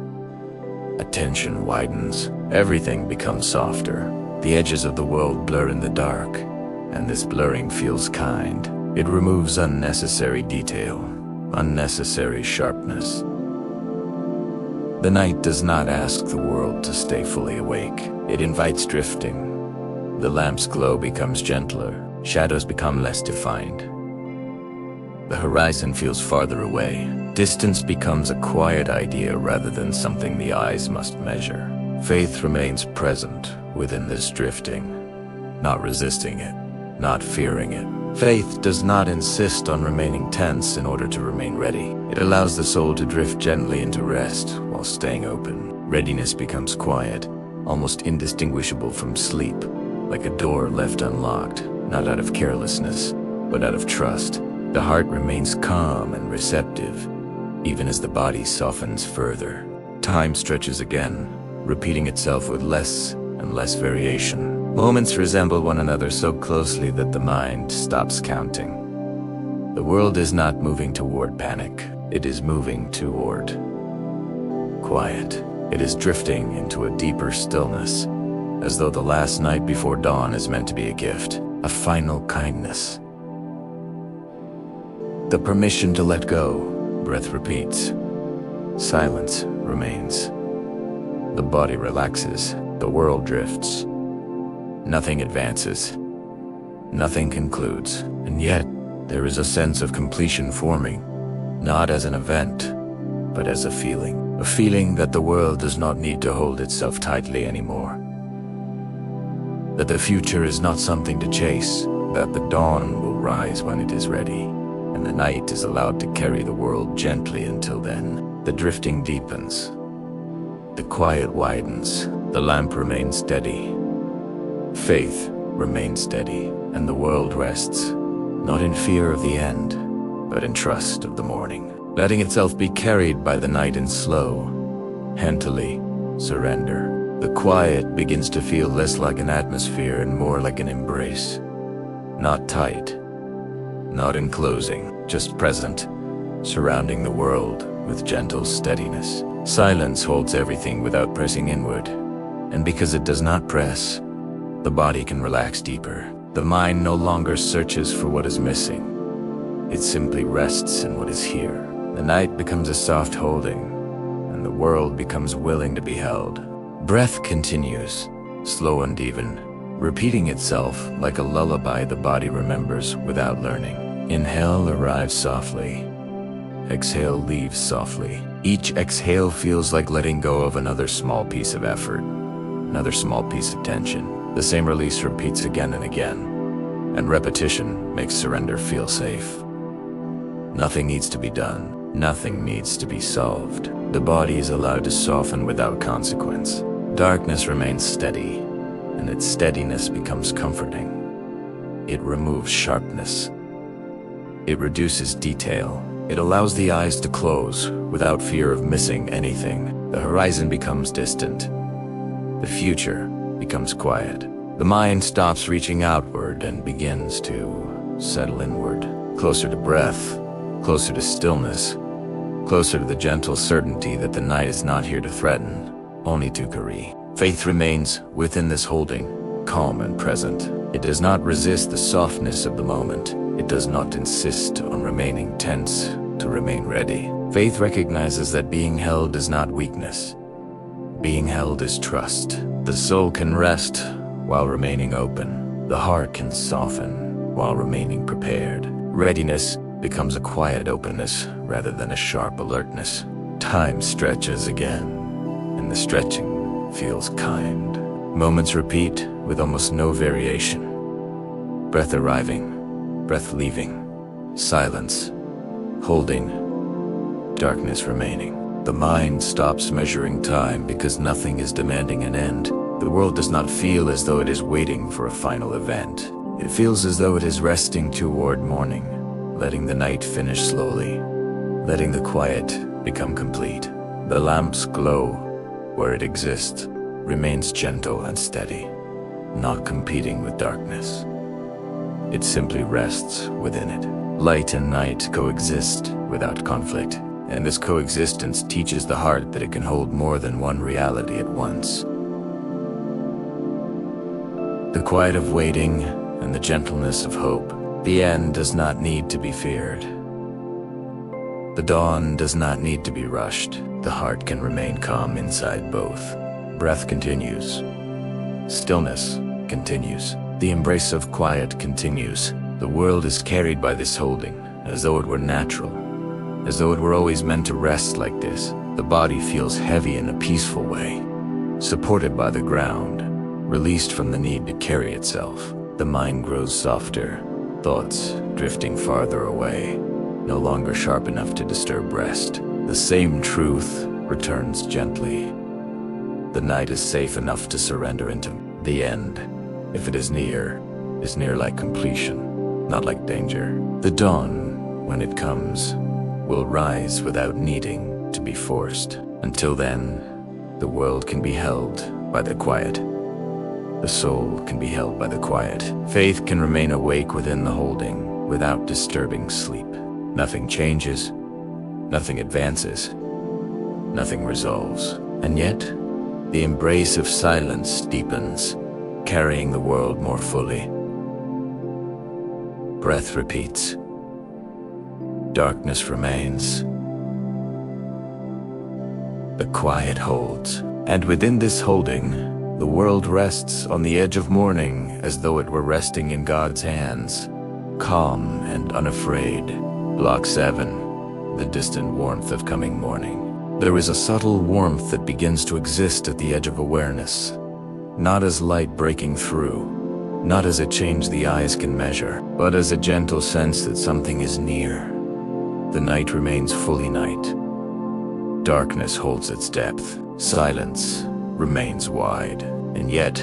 Attention widens. Everything becomes softer. The edges of the world blur in the dark, and this blurring feels kind. It removes unnecessary detail, unnecessary sharpness. The night does not ask the world to stay fully awake. It invites drifting. The lamp's glow becomes gentler. Shadows become less defined. The horizon feels farther away. Distance becomes a quiet idea rather than something the eyes must measure. Faith remains present within this drifting, not resisting it, not fearing it. Faith does not insist on remaining tense in order to remain ready. It allows the soul to drift gently into rest while staying open. Readiness becomes quiet, almost indistinguishable from sleep, like a door left unlocked, not out of carelessness, but out of trust. The heart remains calm and receptive, even as the body softens further. Time stretches again, repeating itself with less and less variation. Moments resemble one another so closely that the mind stops counting. The world is not moving toward panic. It is moving toward quiet. It is drifting into a deeper stillness, as though the last night before dawn is meant to be a gift, a final kindness. The permission to let go. Breath repeats. Silence remains. The body relaxes. The world drifts. Nothing advances. Nothing concludes. And yet, there is a sense of completion forming, not as an event, but as a feeling. A feeling that the world does not need to hold itself tightly anymore. That the future is not something to chase, that the dawn will rise when it is ready, and the night is allowed to carry the world gently until then. The drifting deepens. The quiet widens. The lamp remains steady. Faith remains steady, and the world rests, not in fear of the end, but in trust of the morning, letting itself be carried by the night in slow, gently surrender. The quiet begins to feel less like an atmosphere and more like an embrace. Not tight, not enclosing, just present, surrounding the world with gentle steadiness. Silence holds everything without pressing inward, and because it does not press, the body can relax deeper. The mind no longer searches for what is missing. It simply rests in what is here. The night becomes a soft holding, and the world becomes willing to be held. Breath continues, slow and even, repeating itself like a lullaby the body remembers without learning. Inhale arrives softly. Exhale leaves softly. Each exhale feels like letting go of another small piece of effort, another small piece of tension. The same release repeats again and again, and repetition makes surrender feel safe. Nothing needs to be done. Nothing needs to be solved. The body is allowed to soften without consequence. Darkness remains steady, and its steadiness becomes comforting. It removes sharpness. It reduces detail. It allows the eyes to close without fear of missing anything. The horizon becomes distant. The future becomes quiet. The mind stops reaching outward and begins to settle inward, closer to breath, closer to stillness, closer to the gentle certainty that the night is not here to threaten, only to carry. Faith remains within this holding, calm and present. It does not resist the softness of the moment. It does not insist on remaining tense to remain ready. Faith recognizes that being held is not weakness. Being held is trust. The soul can rest while remaining open. The heart can soften while remaining prepared. Readiness becomes a quiet openness rather than a sharp alertness. Time stretches again, and the stretching feels kind. Moments repeat with almost no variation. Breath arriving, breath leaving, silence, holding, darkness remaining. The mind stops measuring time because nothing is demanding an end. The world does not feel as though it is waiting for a final event. It feels as though it is resting toward morning, letting the night finish slowly, letting the quiet become complete. The lamp's glow, where it exists, remains gentle and steady, not competing with darkness. It simply rests within it. Light and night coexist without conflict, and this coexistence teaches the heart that it can hold more than one reality at once. The quiet of waiting and the gentleness of hope. The end does not need to be feared. The dawn does not need to be rushed. The heart can remain calm inside both. Breath continues. Stillness continues. The embrace of quiet continues. The world is carried by this holding, as though it were natural, as though it were always meant to rest like this. The body feels heavy in a peaceful way, supported by the ground, released from the need to carry itself. The mind grows softer, thoughts drifting farther away, no longer sharp enough to disturb rest. The same truth returns gently. The night is safe enough to surrender into. The end, if it is near like completion, not like danger. The dawn, when it comes, will rise without needing to be forced. Until then, the world can be held by the quiet. The soul can be held by the quiet. Faith can remain awake within the holding without disturbing sleep. Nothing changes, nothing advances, nothing resolves. And yet, the embrace of silence deepens, carrying the world more fully. Breath repeats. Darkness remains. The quiet holds. And within this holding, the world rests on the edge of morning as though it were resting in God's hands, calm and unafraid. Block 7, the distant warmth of coming morning. There is a subtle warmth that begins to exist at the edge of awareness, not as light breaking through, not as a change the eyes can measure, but as a gentle sense that something is near. The night remains fully night. Darkness holds its depth. Silence remains wide, and yet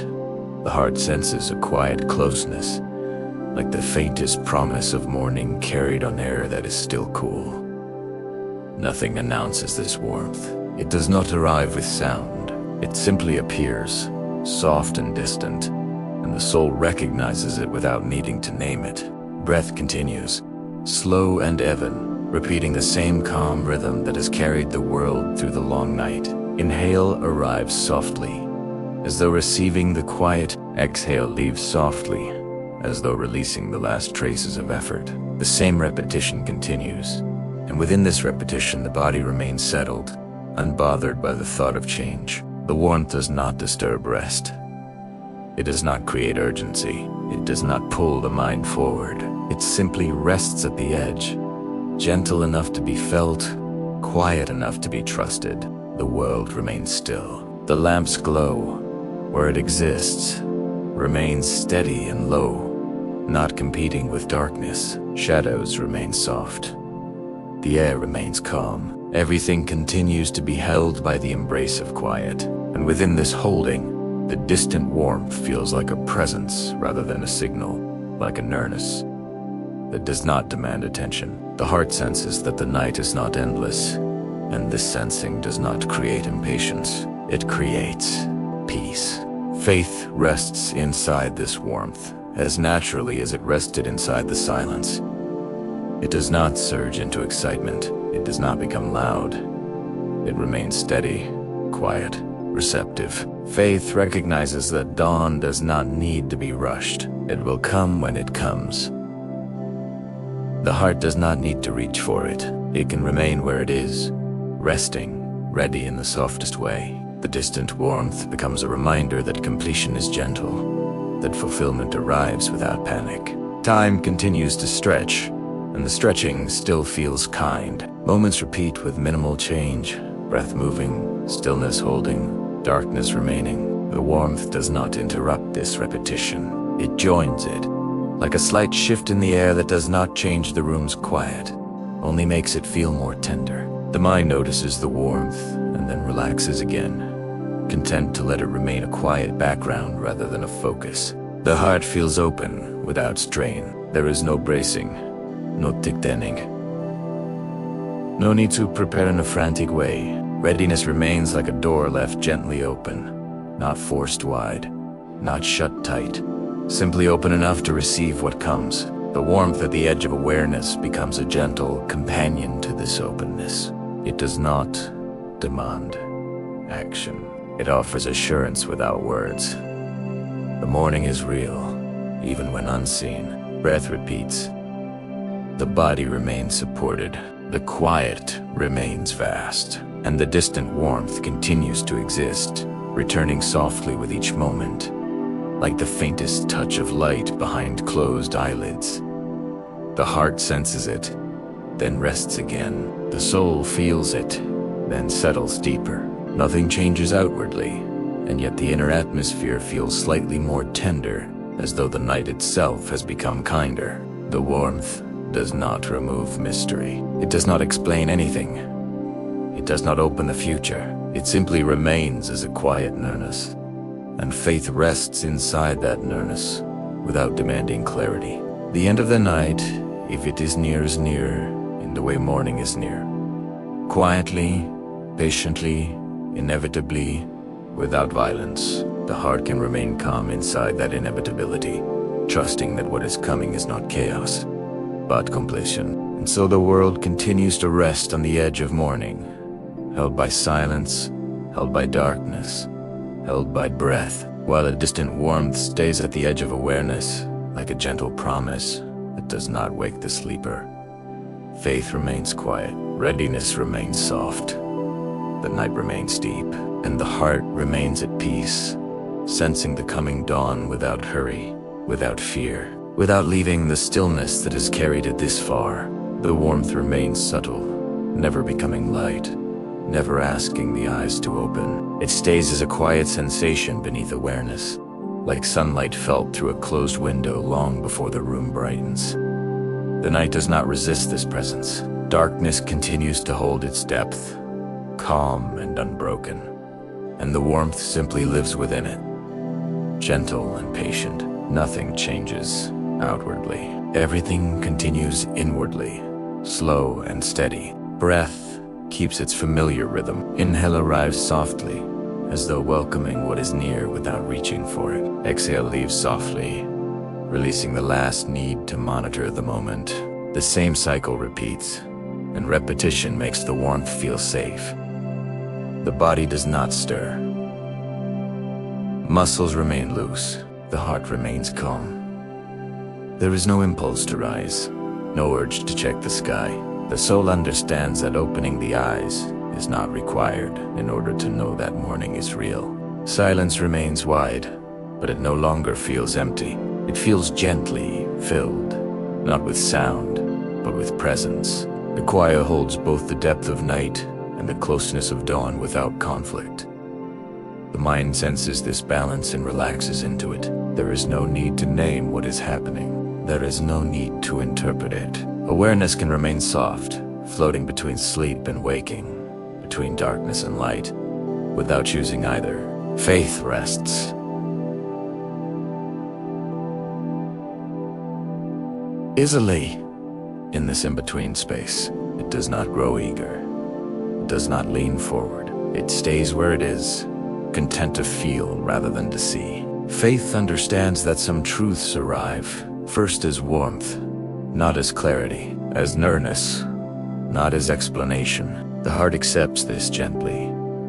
the heart senses a quiet closeness, like the faintest promise of morning carried on air that is still cool. Nothing announces this warmth. It does not arrive with sound. It simply appears, soft and distant, and the soul recognizes it without needing to name it. Breath continues, slow and even, repeating the same calm rhythm that has carried the world through the long night. Inhale arrives softly, as though receiving the quiet. Exhale leaves softly, as though releasing the last traces of effort. The same repetition continues, and within this repetition the body remains settled, unbothered by the thought of change. The warmth does not disturb rest. It does not create urgency. It does not pull the mind forward. It simply rests at the edge, gentle enough to be felt, quiet enough to be trusted. The world remains still. The lamp's glow, where it exists, remains steady and low, not competing with darkness. Shadows remain soft. The air remains calm. Everything continues to be held by the embrace of quiet. And within this holding, the distant warmth feels like a presence rather than a signal, like a nearness that does not demand attention. The heart senses that the night is not endless, and this sensing does not create impatience. It creates peace. Faith rests inside this warmth, as naturally as it rested inside the silence. It does not surge into excitement. It does not become loud. It remains steady, quiet, receptive. Faith recognizes that dawn does not need to be rushed. It will come when it comes. The heart does not need to reach for it. It can remain where it is, resting, ready in the softest way. The distant warmth becomes a reminder that completion is gentle, that fulfillment arrives without panic. Time continues to stretch, and the stretching still feels kind. Moments repeat with minimal change, breath moving, stillness holding, darkness remaining. The warmth does not interrupt this repetition. It joins it, like a slight shift in the air that does not change the room's quiet, only makes it feel more tender. The mind notices the warmth and then relaxes again, content to let it remain a quiet background rather than a focus. The heart feels open without strain. There is no bracing, no dictating. No need to prepare in a frantic way. Readiness remains like a door left gently open, not forced wide, not shut tight, simply open enough to receive what comes. The warmth at the edge of awareness becomes a gentle companion to this openness. It does not demand action. It offers assurance without words. The morning is real, even when unseen. Breath repeats. The body remains supported. The quiet remains vast. And the distant warmth continues to exist, returning softly with each moment, like the faintest touch of light behind closed eyelids. The heart senses it, then rests again. The soul feels it, then settles deeper. Nothing changes outwardly, and yet the inner atmosphere feels slightly more tender, as though the night itself has become kinder. The warmth does not remove mystery. It does not explain anything. It does not open the future. It simply remains as a quiet nearness, and faith rests inside that nearness without demanding clarity. The end of the night, if it is near, in the way morning is near. Quietly, patiently, inevitably, without violence, the heart can remain calm inside that inevitability, trusting that what is coming is not chaos, but completion. And so the world continues to rest on the edge of morning, held by silence, held by darkness, held by breath, while a distant warmth stays at the edge of awareness, like a gentle promise that does not wake the sleeper. Faith remains quiet, readiness remains soft, the night remains deep, and the heart remains at peace, sensing the coming dawn without hurry, without fear, without leaving the stillness that has carried it this far. The warmth remains subtle, never becoming light, never asking the eyes to open. It stays as a quiet sensation beneath awareness, like sunlight felt through a closed window long before the room brightens. The night does not resist this presence. Darkness continues to hold its depth, calm and unbroken, and the warmth simply lives within it. Gentle and patient, nothing changes outwardly. Everything continues inwardly, slow and steady. Breath keeps its familiar rhythm. Inhale arrives softly, as though welcoming what is near without reaching for it. Exhale leaves softly, releasing the last need to monitor the moment. The same cycle repeats, and repetition makes the warmth feel safe. The body does not stir. Muscles remain loose. The heart remains calm. There is no impulse to rise, no urge to check the sky. The soul understands that opening the eyes is not required in order to know that morning is real. Silence remains wide, but it no longer feels empty. It feels gently filled, not with sound, but with presence. The quiet holds both the depth of night and the closeness of dawn without conflict. The mind senses this balance and relaxes into it. There is no need to name what is happening. There is no need to interpret it. Awareness can remain soft, floating between sleep and waking, between darkness and light, without choosing either. Faith rests. Easily in this in-between space. It does not grow eager. It does not lean forward. It stays where it is, content to feel rather than to see. Faith understands that some truths arrive, first as warmth, not as clarity, as nearness, not as explanation. The heart accepts this gently,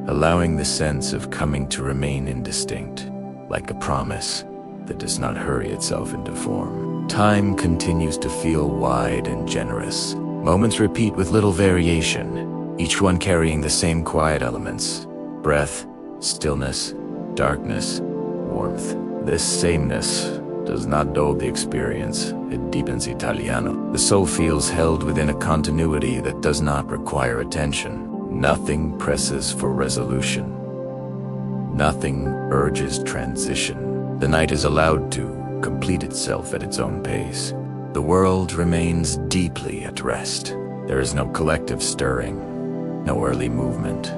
allowing the sense of coming to remain indistinct, like a promise that does not hurry itself into form. Time continues to feel wide and generous. Moments repeat with little variation, each one carrying the same quiet elements: breath, stillness, darkness, warmth. This sameness does not dull the experience, it deepens Italiano. The soul feels held within a continuity that does not require attention. Nothing presses for resolution. Nothing urges transition. The night is allowed to complete itself at its own pace. The world remains deeply at rest. There is no collective stirring, no early movement,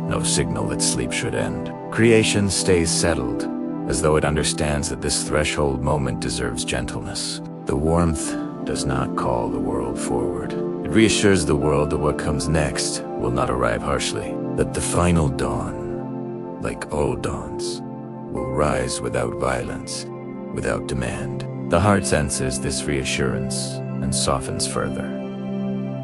no signal that sleep should end. Creation stays settled, as though it understands that this threshold moment deserves gentleness. The warmth does not call the world forward. It reassures the world that what comes next will not arrive harshly, that the final dawn, like all dawns, will rise without violence, without demand. The heart senses this reassurance and softens further.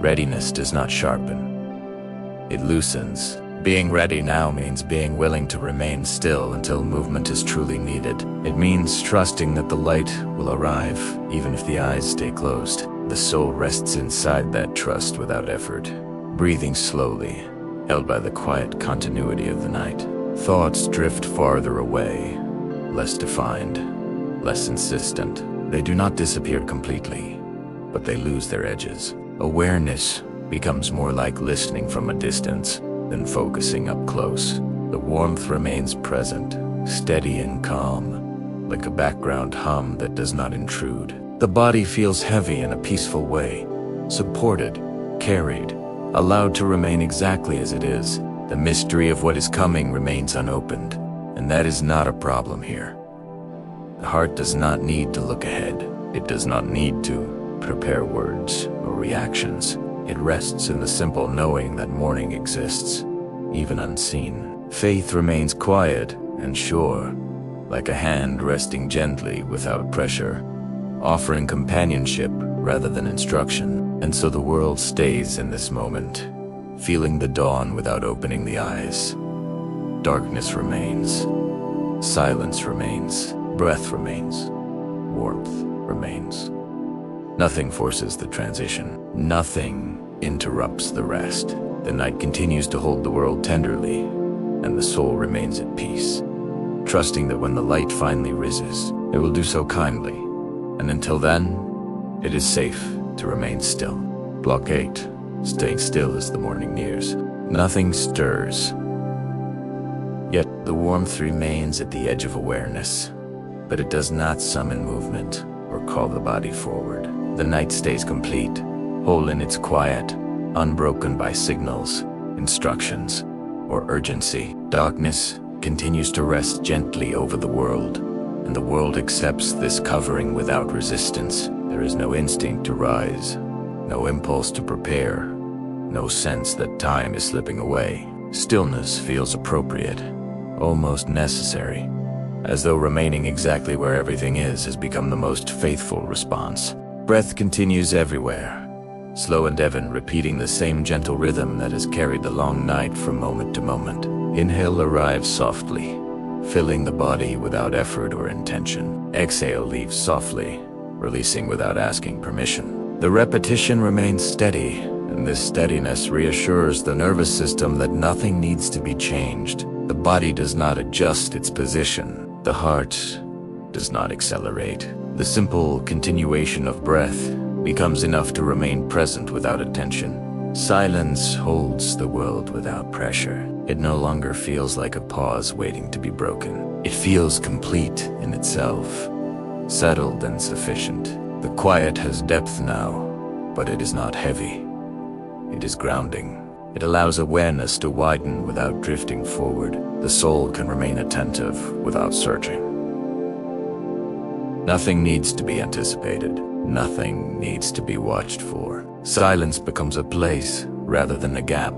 Readiness does not sharpen. It loosens. Being ready now means being willing to remain still until movement is truly needed. It means trusting that the light will arrive, even if the eyes stay closed. The soul rests inside that trust without effort, breathing slowly, held by the quiet continuity of the night. Thoughts drift farther away, less defined, less insistent. They do not disappear completely, but they lose their edges. Awareness becomes more like listening from a distance than focusing up close. The warmth remains present, steady and calm, like a background hum that does not intrude. The body feels heavy in a peaceful way, supported, carried, allowed to remain exactly as it is. The mystery of what is coming remains unopened, and that is not a problem here. The heart does not need to look ahead. It does not need to prepare words or reactions. It rests in the simple knowing that morning exists, even unseen. Faith remains quiet and sure, like a hand resting gently without pressure, offering companionship rather than instruction. And so the world stays in this moment, feeling the dawn without opening the eyes. Darkness remains. Silence remains. Breath remains. Warmth remains. Nothing forces the transition. Nothing interrupts the rest. The night continues to hold the world tenderly, and the soul remains at peace, trusting that when the light finally rises, it will do so kindly. And until then, it is safe to remain still. Block 8. Staying still as the morning nears. Nothing stirs. Yet the warmth remains at the edge of awareness, but it does not summon movement or call the body forward. The night stays complete, whole in its quiet, unbroken by signals, instructions, or urgency. Darkness continues to rest gently over the world, and the world accepts this covering without resistance. There is no instinct to rise, no impulse to prepare, no sense that time is slipping away. Stillness feels appropriate, almost necessary, as though remaining exactly where everything is has become the most faithful response. Breath continues everywhere, slow and even, repeating the same gentle rhythm that has carried the long night from moment to moment. Inhale arrives softly, filling the body without effort or intention. Exhale leaves softly, releasing without asking permission. The repetition remains steady, and this steadiness reassures the nervous system that nothing needs to be changed. The body does not adjust its position. The heart does not accelerate. The simple continuation of breath becomes enough to remain present without attention. Silence holds the world without pressure. It no longer feels like a pause waiting to be broken. It feels complete in itself, settled and sufficient. The quiet has depth now, but it is not heavy. It is grounding. It allows awareness to widen without drifting forward. The soul can remain attentive without searching. Nothing needs to be anticipated. Nothing needs to be watched for. Silence becomes a place rather than a gap.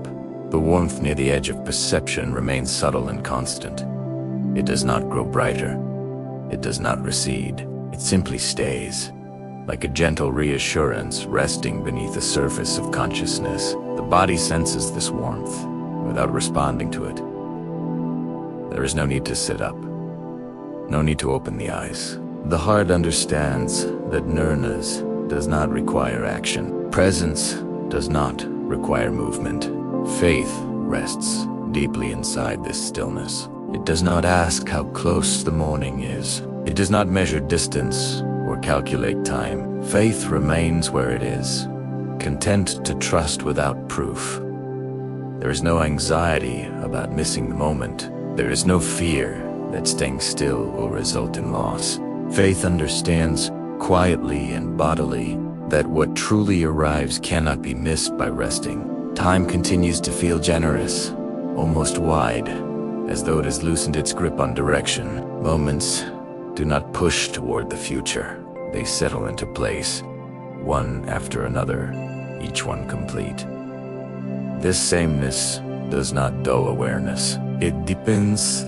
The warmth near the edge of perception remains subtle and constant. It does not grow brighter. It does not recede. It simply stays, like a gentle reassurance resting beneath the surface of consciousness. The body senses this warmth without responding to it. There is no need to sit up, no need to open the eyes. The heart understands that nirnas does not require action. Presence does not require movement. Faith rests deeply inside this stillness. It does not ask how close the morning is. It does not measure distance or calculate time. Faith remains where it is, content to trust without proof. There is no anxiety about missing the moment. There is no fear that staying still will result in loss. Faith understands quietly and bodily that what truly arrives cannot be missed by resting. Time continues to feel generous, almost wide, as though it has loosened its grip on direction. Moments do not push toward the future. They settle into place, one after another, each one complete. This sameness does not dull awareness. It deepens.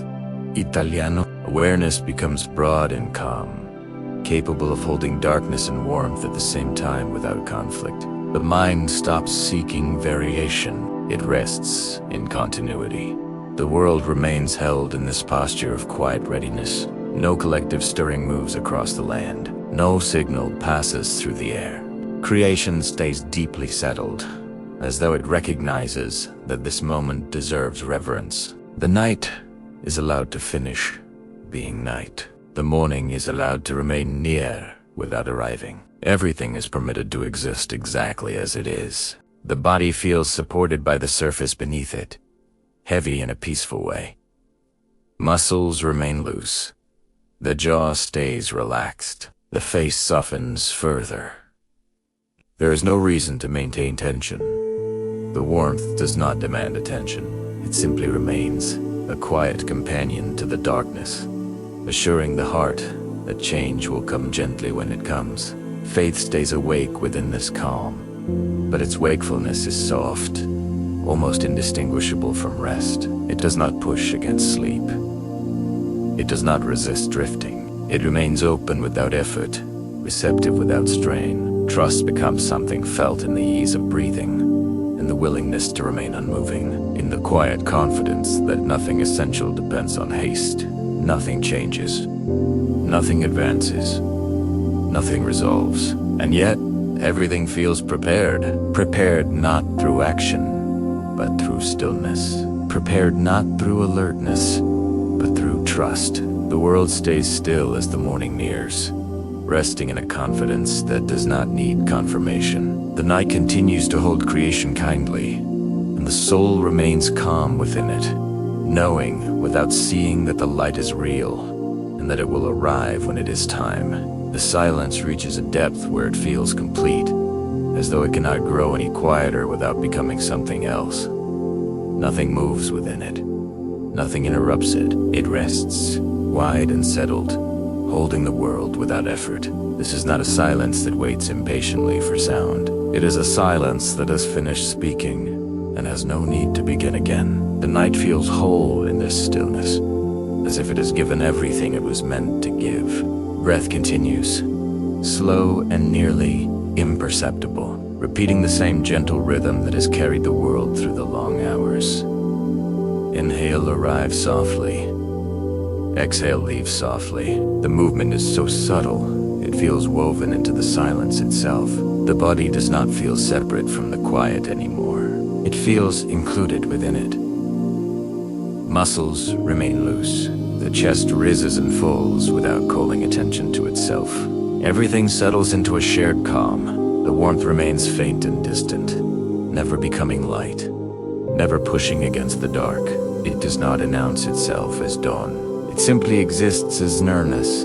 Italiano. Awareness becomes broad and calm, capable of holding darkness and warmth at the same time without conflict. The mind stops seeking variation. It rests in continuity. The world remains held in this posture of quiet readiness. No collective stirring moves across the land. No signal passes through the air. Creation stays deeply settled, as though it recognizes that this moment deserves reverence. The night is allowed to finish being night. The morning is allowed to remain near without arriving. Everything is permitted to exist exactly as it is. The body feels supported by the surface beneath it, heavy in a peaceful way. Muscles remain loose. The jaw stays relaxed. The face softens further. There is no reason to maintain tension. The warmth does not demand attention. It simply remains, a quiet companion to the darkness, assuring the heart that change will come gently when it comes. Faith stays awake within this calm, but its wakefulness is soft, almost indistinguishable from rest. It does not push against sleep. It does not resist drifting. It remains open without effort, receptive without strain. Trust becomes something felt in the ease of breathing, and the willingness to remain unmoving, in the quiet confidence that nothing essential depends on haste. Nothing changes, nothing advances, nothing resolves, and yet everything feels prepared. Prepared not through action, but through stillness. Prepared not through alertness, but through trust. The world stays still as the morning nears, resting in a confidence that does not need confirmation. The night continues to hold creation kindly, and the soul remains calm within it, knowing without seeing that the light is real, and that it will arrive when it is time. The silence reaches a depth where it feels complete, as though it cannot grow any quieter without becoming something else. Nothing moves within it. Nothing interrupts it. It rests, wide and settled, holding the world without effort. This is not a silence that waits impatiently for sound. It is a silence that has finished speaking and has no need to begin again. The night feels whole in this stillness, as if it has given everything it was meant to give. Breath continues, slow and nearly imperceptible, repeating the same gentle rhythm that has carried the world through the long hours. Inhale arrives softly. Exhale leaves softly. The movement is so subtle, it feels woven into the silence itself. The body does not feel separate from the quiet anymore. It feels included within it. Muscles remain loose. The chest rises and falls without calling attention to itself. Everything settles into a shared calm. The warmth remains faint and distant, never becoming light, never pushing against the dark. It does not announce itself as dawn. It simply exists as nearness,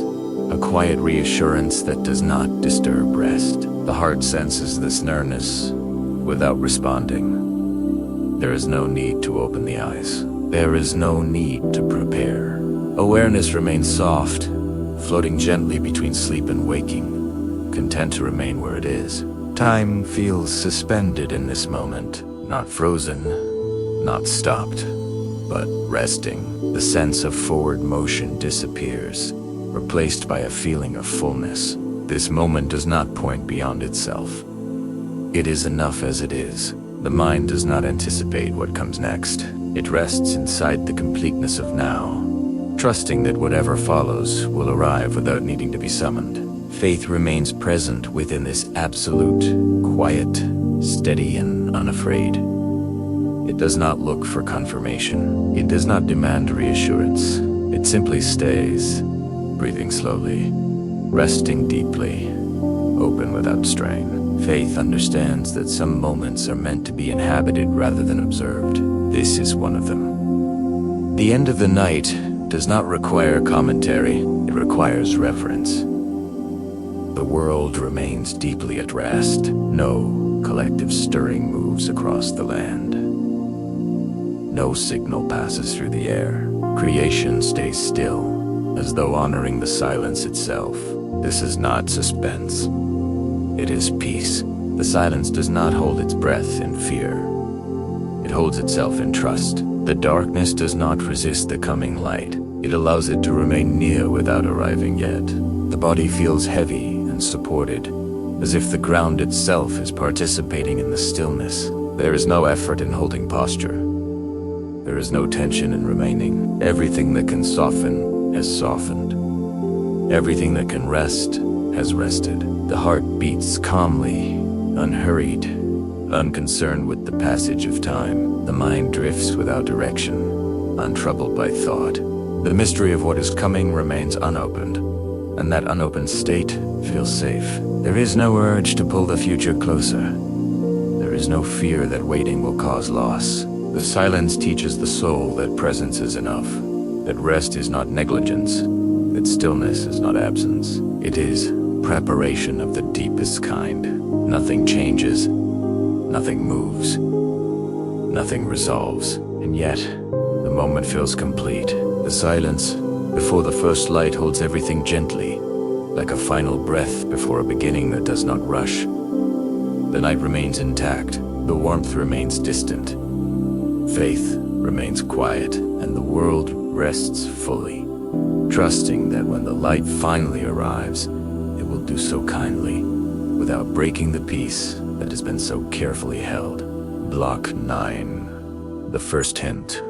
a quiet reassurance that does not disturb rest. The heart senses this nearness without responding. There is no need to open the eyes. There is no need to prepare. Awareness remains soft, floating gently between sleep and waking, content to remain where it is. Time feels suspended in this moment, not frozen, not stopped, but resting. The sense of forward motion disappears, replaced by a feeling of fullness. This moment does not point beyond itself. It is enough as it is. The mind does not anticipate what comes next. It rests inside the completeness of now, trusting that whatever follows will arrive without needing to be summoned. Faith remains present within this absolute, quiet, steady, and unafraid. It does not look for confirmation. It does not demand reassurance. It simply stays, breathing slowly, resting deeply, open without strain. Faith understands that some moments are meant to be inhabited rather than observed. This is one of them. The end of the night does not require commentary, it requires reverence. The world remains deeply at rest. No collective stirring moves across the land. No signal passes through the air. Creation stays still, as though honoring the silence itself. This is not suspense. It is peace. The silence does not hold its breath in fear. It holds itself in trust. The darkness does not resist the coming light. It allows it to remain near without arriving yet. The body feels heavy and supported, as if the ground itself is participating in the stillness. There is no effort in holding posture. There is no tension in remaining. Everything that can soften has softened. Everything that can rest has rested. The heart beats calmly, unhurried, unconcerned with the passage of time. The mind drifts without direction, untroubled by thought. The mystery of what is coming remains unopened, and that unopened state feels safe. There is no urge to pull the future closer. There is no fear that waiting will cause loss. The silence teaches the soul that presence is enough, that rest is not negligence, that stillness is not absence. It is preparation of the deepest kind. Nothing changes, nothing moves, nothing resolves, and yet the moment feels complete. The silence before the first light holds everything gently, like a final breath before a beginning that does not rush. The night remains intact, the warmth remains distant, faith remains quiet, and the world rests fully, trusting that when the light finally arrives, it will do so kindly, without breaking the peace that has been so carefully held. Block 9. The first hint.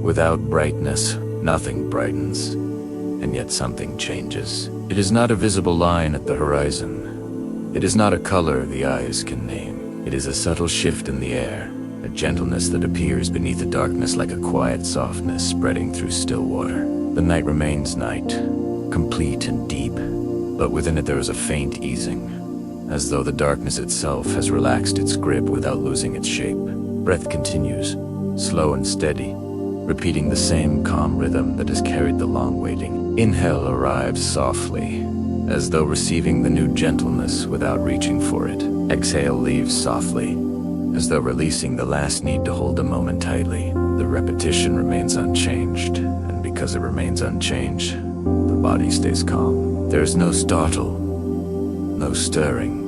Without brightness, nothing brightens, and yet something changes. It is not a visible line at the horizon. It is not a color the eyes can name. It is a subtle shift in the air, a gentleness that appears beneath the darkness like a quiet softness spreading through still water. The night remains night, complete and deep, but within it there is a faint easing, as though the darkness itself has relaxed its grip without losing its shape. Breath continues, slow and steady, repeating the same calm rhythm that has carried the long waiting. Inhale arrives softly, as though receiving the new gentleness without reaching for it. Exhale leaves softly, as though releasing the last need to hold the moment tightly. The repetition remains unchanged, and because it remains unchanged, the body stays calm. There is no startle, no stirring,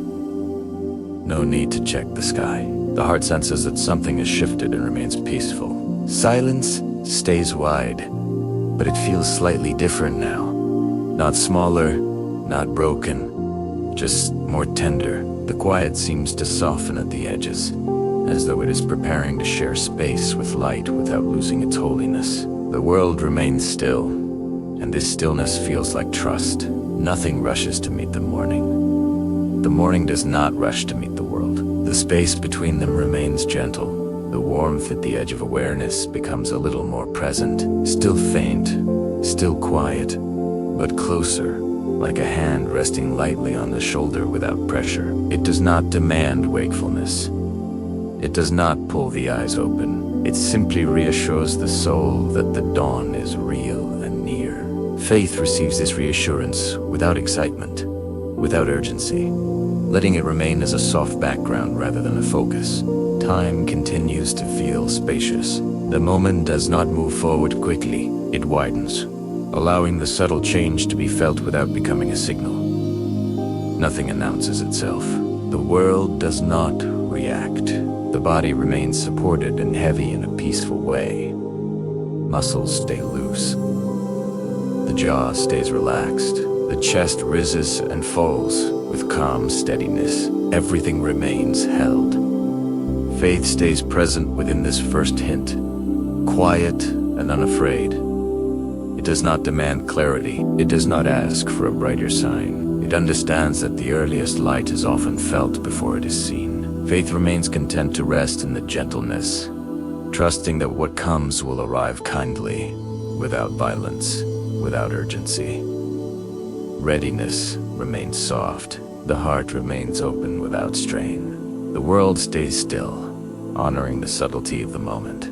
no need to check the sky. The heart senses that something has shifted and remains peaceful. Silence stays wide, but it feels slightly different now. Not smaller, not broken, just more tender. The quiet seems to soften at the edges, as though it is preparing to share space with light without losing its holiness. The world remains still, and this stillness feels like trust. Nothing rushes to meet the morning. The morning does not rush to meet the world. The space between them remains gentle. The warmth at the edge of awareness becomes a little more present, still faint, still quiet, but closer, like a hand resting lightly on the shoulder without pressure. It does not demand wakefulness. It does not pull the eyes open. It simply reassures the soul that the dawn is real and near. Faith receives this reassurance without excitement, without urgency, letting it remain as a soft background rather than a focus. Time continues to feel spacious. The moment does not move forward quickly. It widens, allowing the subtle change to be felt without becoming a signal. Nothing announces itself. The world does not react. The body remains supported and heavy in a peaceful way. Muscles stay loose. The jaw stays relaxed. The chest rises and falls with calm steadiness. Everything remains held. Faith stays present within this first hint, quiet and unafraid. It does not demand clarity. It does not ask for a brighter sign. It understands that the earliest light is often felt before it is seen. Faith remains content to rest in the gentleness, trusting that what comes will arrive kindly, without violence, without urgency. Readiness remains soft. The heart remains open without strain. The world stays still, honoring the subtlety of the moment.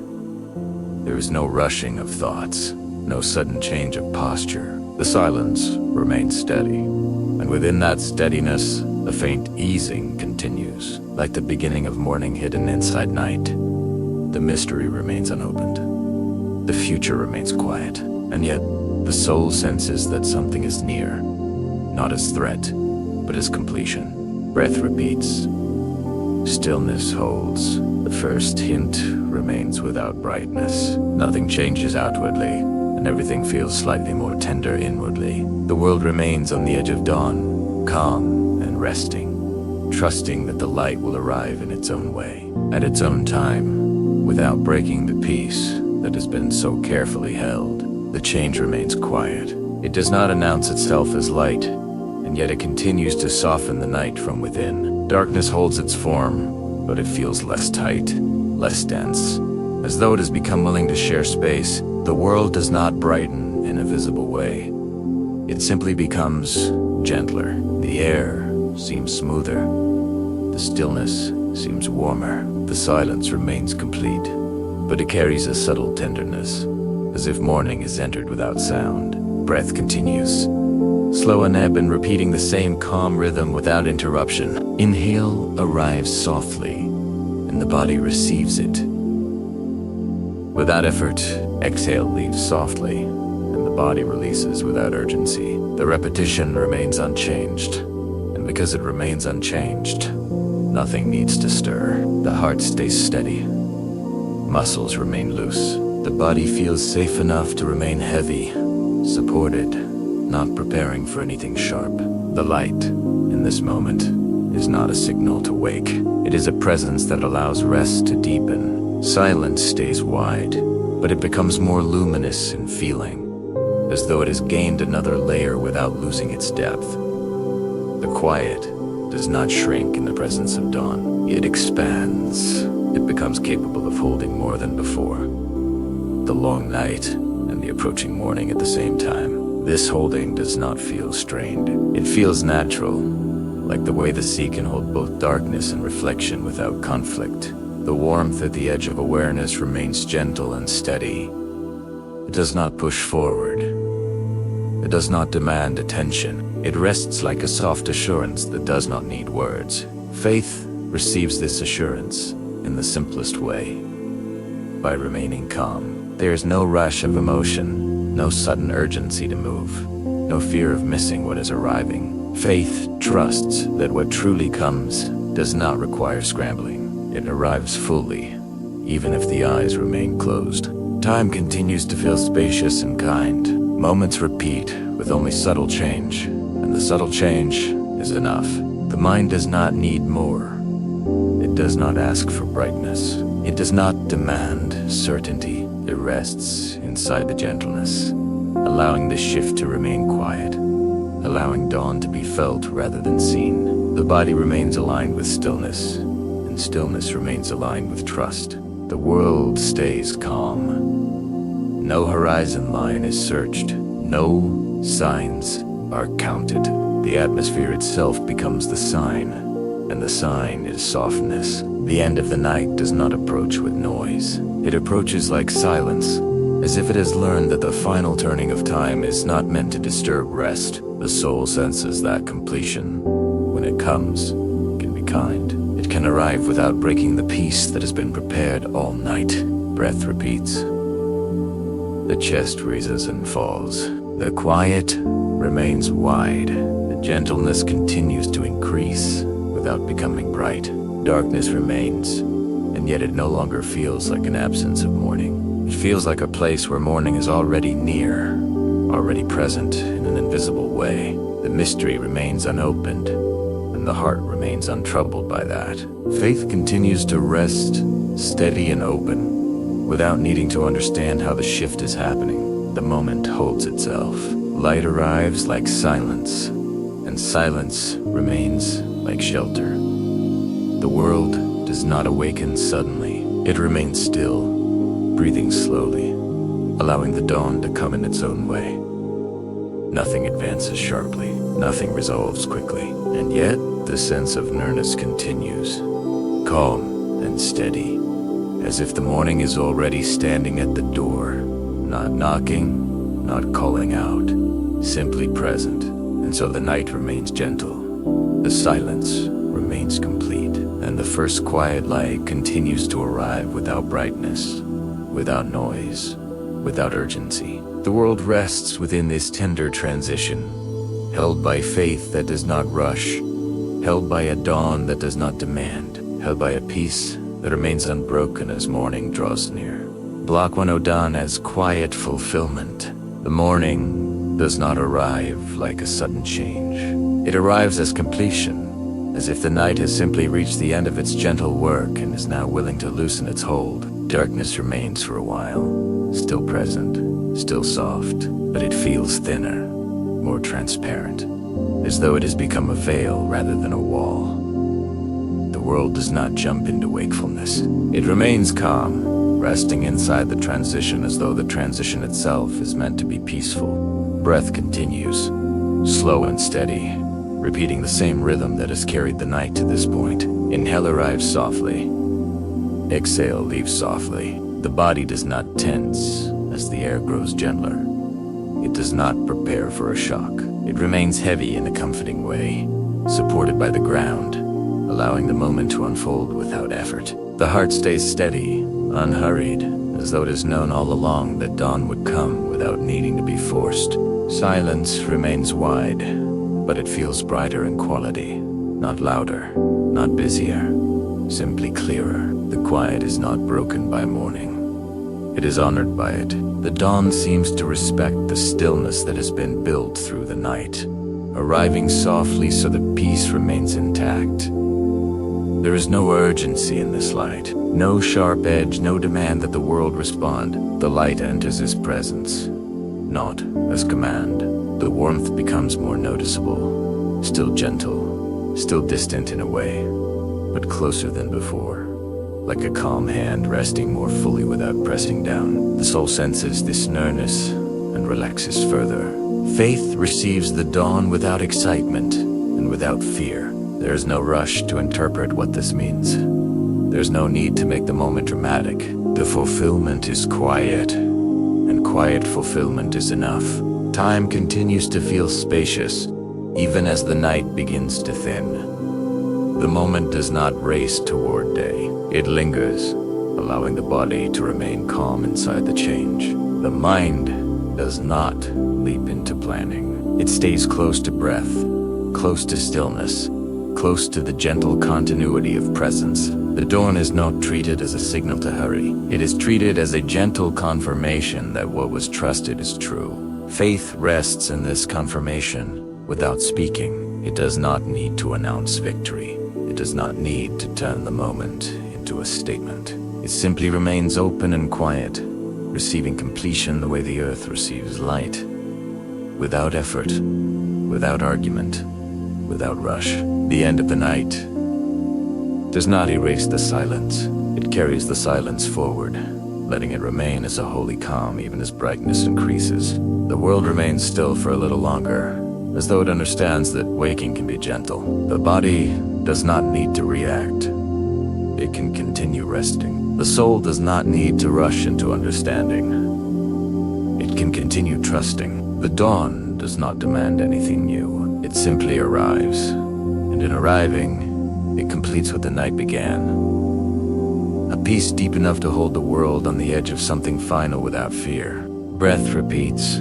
There is no rushing of thoughts, no sudden change of posture. The silence remains steady, and within that steadiness, a faint easing continues, like the beginning of morning hidden inside night. The mystery remains unopened. The future remains quiet, and yet the soul senses that something is near, not as threat, but as completion. Breath repeats. Stillness holds. The first hint remains without brightness. Nothing changes outwardly, and everything feels slightly more tender inwardly. The world remains on the edge of dawn, calm and resting, trusting that the light will arrive in its own way, at its own time, without breaking the peace that has been so carefully held. The change remains quiet. It does not announce itself as light, and yet it continues to soften the night from within. Darkness holds its form, but it feels less tight, less dense, as though it has become willing to share space. The world does not brighten in a visible way. It simply becomes gentler. The air seems smoother. The stillness seems warmer. The silence remains complete, but it carries a subtle tenderness, as if morning is entered without sound. Breath continues, slow and ebb and repeating the same calm rhythm without interruption. Inhale arrives softly, and the body receives it. Without effort, exhale leaves softly, and the body releases without urgency. The repetition remains unchanged, and because it remains unchanged, nothing needs to stir. The heart stays steady. Muscles remain loose. The body feels safe enough to remain heavy, supported, not preparing for anything sharp. The light, in this moment, is not a signal to wake. It is a presence that allows rest to deepen. Silence stays wide, but it becomes more luminous in feeling, as though it has gained another layer without losing its depth. The quiet does not shrink in the presence of dawn. It expands. It becomes capable of holding more than before. The long night and the approaching morning at the same time. This holding does not feel strained. It feels natural, like the way the sea can hold both darkness and reflection without conflict. The warmth at the edge of awareness remains gentle and steady. It does not push forward. It does not demand attention. It rests like a soft assurance that does not need words. Faith receives this assurance in the simplest way, by remaining calm. There is no rush of emotion, no sudden urgency to move, no fear of missing what is arriving. Faith trusts that what truly comes does not require scrambling. It arrives fully, even if the eyes remain closed. Time continues to feel spacious and kind. Moments repeat with only subtle change, and the subtle change is enough. The mind does not need more. It does not ask for brightness. It does not demand certainty. It rests inside the gentleness, allowing the shift to remain quiet. allowing dawn to be felt rather than seen. The body remains aligned with stillness, and stillness remains aligned with trust. The world stays calm. No horizon line is searched. No signs are counted. The atmosphere itself becomes the sign, and the sign is softness. The end of the night does not approach with noise. It approaches like silence, as if it has learned that the final turning of time is not meant to disturb rest. The soul senses that completion, when it comes, can be kind. It can arrive without breaking the peace that has been prepared all night. Breath repeats. The chest raises and falls. The quiet remains wide. The gentleness continues to increase without becoming bright. Darkness remains, and yet it no longer feels like an absence of morning. It feels like a place where morning is already near, already present in an invisible way. The mystery remains unopened, and the heart remains untroubled by that. Faith continues to rest, steady and open, without needing to understand how the shift is happening. The moment holds itself. Light arrives like silence, and silence remains like shelter. The world does not awaken suddenly. It remains still, breathing slowly, allowing the dawn to come in its own way. Nothing advances sharply, nothing resolves quickly, and yet the sense of nearness continues, calm and steady, as if the morning is already standing at the door, not knocking, not calling out, simply present. And so the night remains gentle, the silence remains complete, and the first quiet light continues to arrive without brightness, without noise, without urgency. The world rests within this tender transition, held by faith that does not rush, held by a dawn that does not demand, held by a peace that remains unbroken as morning draws near. Block 1 Odan as quiet fulfillment. The morning does not arrive like a sudden change. It arrives as completion, as if the night has simply reached the end of its gentle work and is now willing to loosen its hold. Darkness remains for a while, still present, still soft, but it feels thinner, more transparent, as though it has become a veil rather than a wall. The world does not jump into wakefulness. It remains calm, resting inside the transition as though the transition itself is meant to be peaceful. Breath continues, slow and steady, repeating the same rhythm that has carried the night to this point. Inhale arrives softly. Exhale leaves softly. The body does not tense as the air grows gentler. It does not prepare for a shock. It remains heavy in a comforting way, supported by the ground, allowing the moment to unfold without effort. The heart stays steady, unhurried, as though it has known all along that dawn would come without needing to be forced. Silence remains wide, but it feels brighter in quality, not louder, not busier, simply clearer. The quiet is not broken by morning. It is honored by it. The dawn seems to respect the stillness that has been built through the night, arriving softly so that peace remains intact. There is no urgency in this light, no sharp edge, no demand that the world respond. The light enters as presence, not as command. The warmth becomes more noticeable, still gentle, still distant in a way, but closer than before, like a calm hand resting more fully without pressing down. The soul senses this nearness and relaxes further. Faith receives the dawn without excitement and without fear. There is no rush to interpret what this means. There's no need to make the moment dramatic. The fulfillment is quiet, and quiet fulfillment is enough. Time continues to feel spacious, even as the night begins to thin. The moment does not race toward day. It lingers, allowing the body to remain calm inside the change. The mind does not leap into planning. It stays close to breath, close to stillness, close to the gentle continuity of presence. The dawn is not treated as a signal to hurry. It is treated as a gentle confirmation that what was trusted is true. Faith rests in this confirmation without speaking. It does not need to announce victory. It does not need to turn the moment into a statement. It simply remains open and quiet, receiving completion the way the earth receives light, without effort, without argument, without rush. The end of the night does not erase the silence. It carries the silence forward, letting it remain as a holy calm even as brightness increases. The world remains still for a little longer, as though it understands that waking can be gentle. The body does not need to react. It can continue resting. The soul does not need to rush into understanding. It can continue trusting. The dawn does not demand anything new. It simply arrives. And in arriving, it completes what the night began. A peace deep enough to hold the world on the edge of something final without fear. Breath repeats.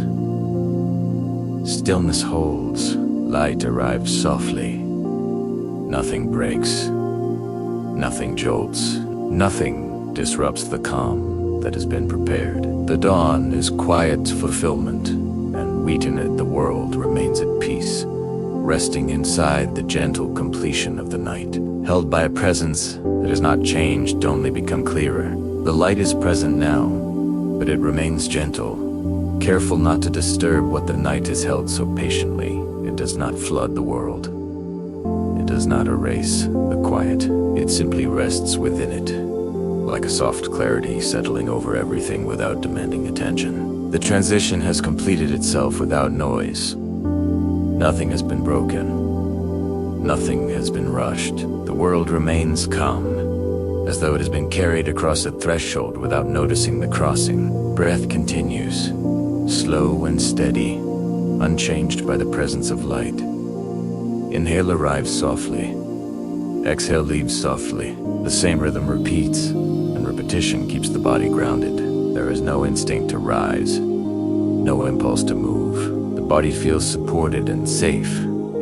Stillness holds. Light arrives softly. Nothing breaks. Nothing jolts. Nothing disrupts the calm that has been prepared. The dawn is quiet fulfillment, and within it the world remains at peace, resting inside the gentle completion of the night, held by a presence that has not changed, only become clearer. The light is present now, but it remains gentle, careful not to disturb what the night has held so patiently. It does not flood the world. It does not erase the quiet. It simply rests within it, like a soft clarity settling over everything without demanding attention. The transition has completed itself without noise. Nothing has been broken. Nothing has been rushed. The world remains calm, as though it has been carried across a threshold without noticing the crossing. Breath continues, slow and steady, unchanged by the presence of light. Inhale arrives softly. Exhale leaves softly. The same rhythm repeats, and repetition keeps the body grounded. There is no instinct to rise, no impulse to move. The body feels supported and safe,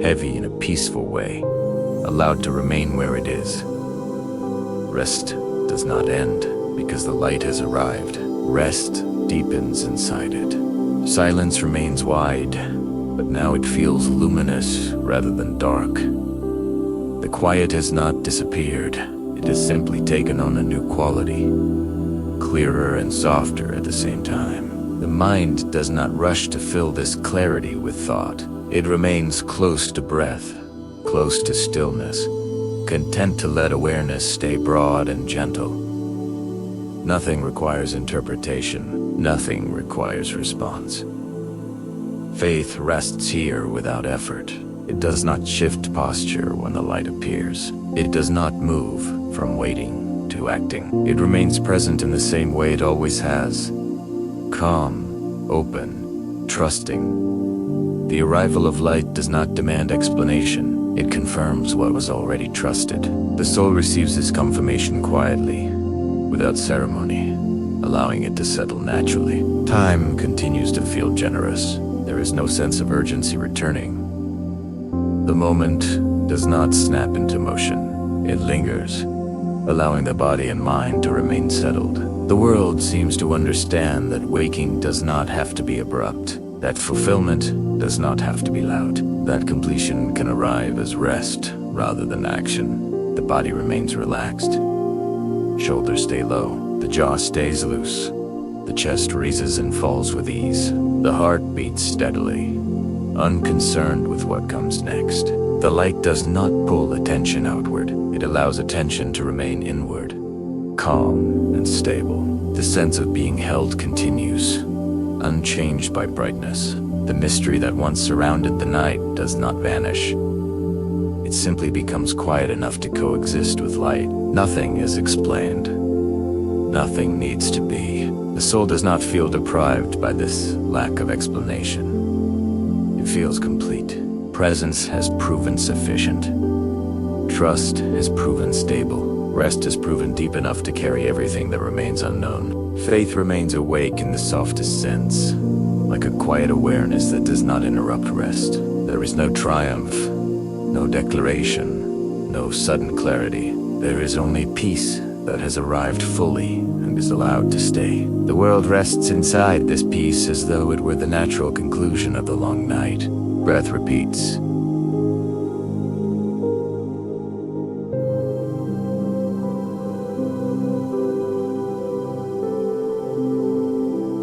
heavy in a peaceful way, allowed to remain where it is. Rest does not end because the light has arrived. Rest deepens inside it. Silence remains wide, but now it feels luminous rather than dark. The quiet has not disappeared. It has simply taken on a new quality, clearer and softer at the same time. The mind does not rush to fill this clarity with thought. It remains close to breath, close to stillness, content to let awareness stay broad and gentle. Nothing requires interpretation. Nothing requires response. Faith rests here without effort. It does not shift posture when the light appears. It does not move from waiting to acting. It remains present in the same way it always has. Calm, open, trusting. The arrival of light does not demand explanation. It confirms what was already trusted. The soul receives this confirmation quietly, without ceremony, allowing it to settle naturally. Time continues to feel generous. There is no sense of urgency returning. The moment does not snap into motion. It lingers, allowing the body and mind to remain settled. The world seems to understand that waking does not have to be abrupt, that fulfillment does not have to be loud, that completion can arrive as rest rather than action. The body remains relaxed. Shoulders stay low. The jaw stays loose. The chest raises and falls with ease. The heart beats steadily, unconcerned with what comes next. The light does not pull attention outward. It allows attention to remain inward, calm and stable. The sense of being held continues, unchanged by brightness. The mystery that once surrounded the night does not vanish. It simply becomes quiet enough to coexist with light. Nothing is explained. Nothing needs to be. The soul does not feel deprived by this lack of explanation. It feels complete. Presence has proven sufficient. Trust has proven stable. Rest has proven deep enough to carry everything that remains unknown. Faith remains awake in the softest sense, like a quiet awareness that does not interrupt rest. There is no triumph, no declaration, no sudden clarity. There is only peace that has arrived fully and is allowed to stay. The world rests inside this peace as though it were the natural conclusion of the long night. Breath repeats.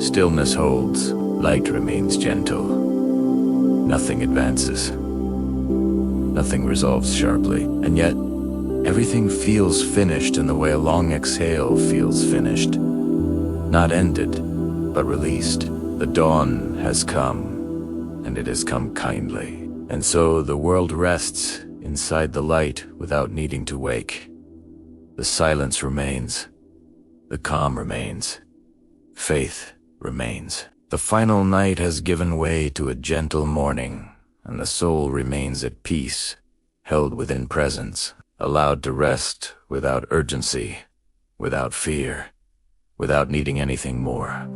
Stillness holds. Light remains gentle. Nothing advances. Nothing resolves sharply, and yet everything feels finished in the way a long exhale feels finished. Not ended, but released. The dawn has come, and it has come kindly. And so the world rests inside the light without needing to wake. The silence remains. The calm remains. Faith remains. The final night has given way to a gentle morning, and the soul remains at peace, held within presence, allowed to rest without urgency, without fear, without needing anything more.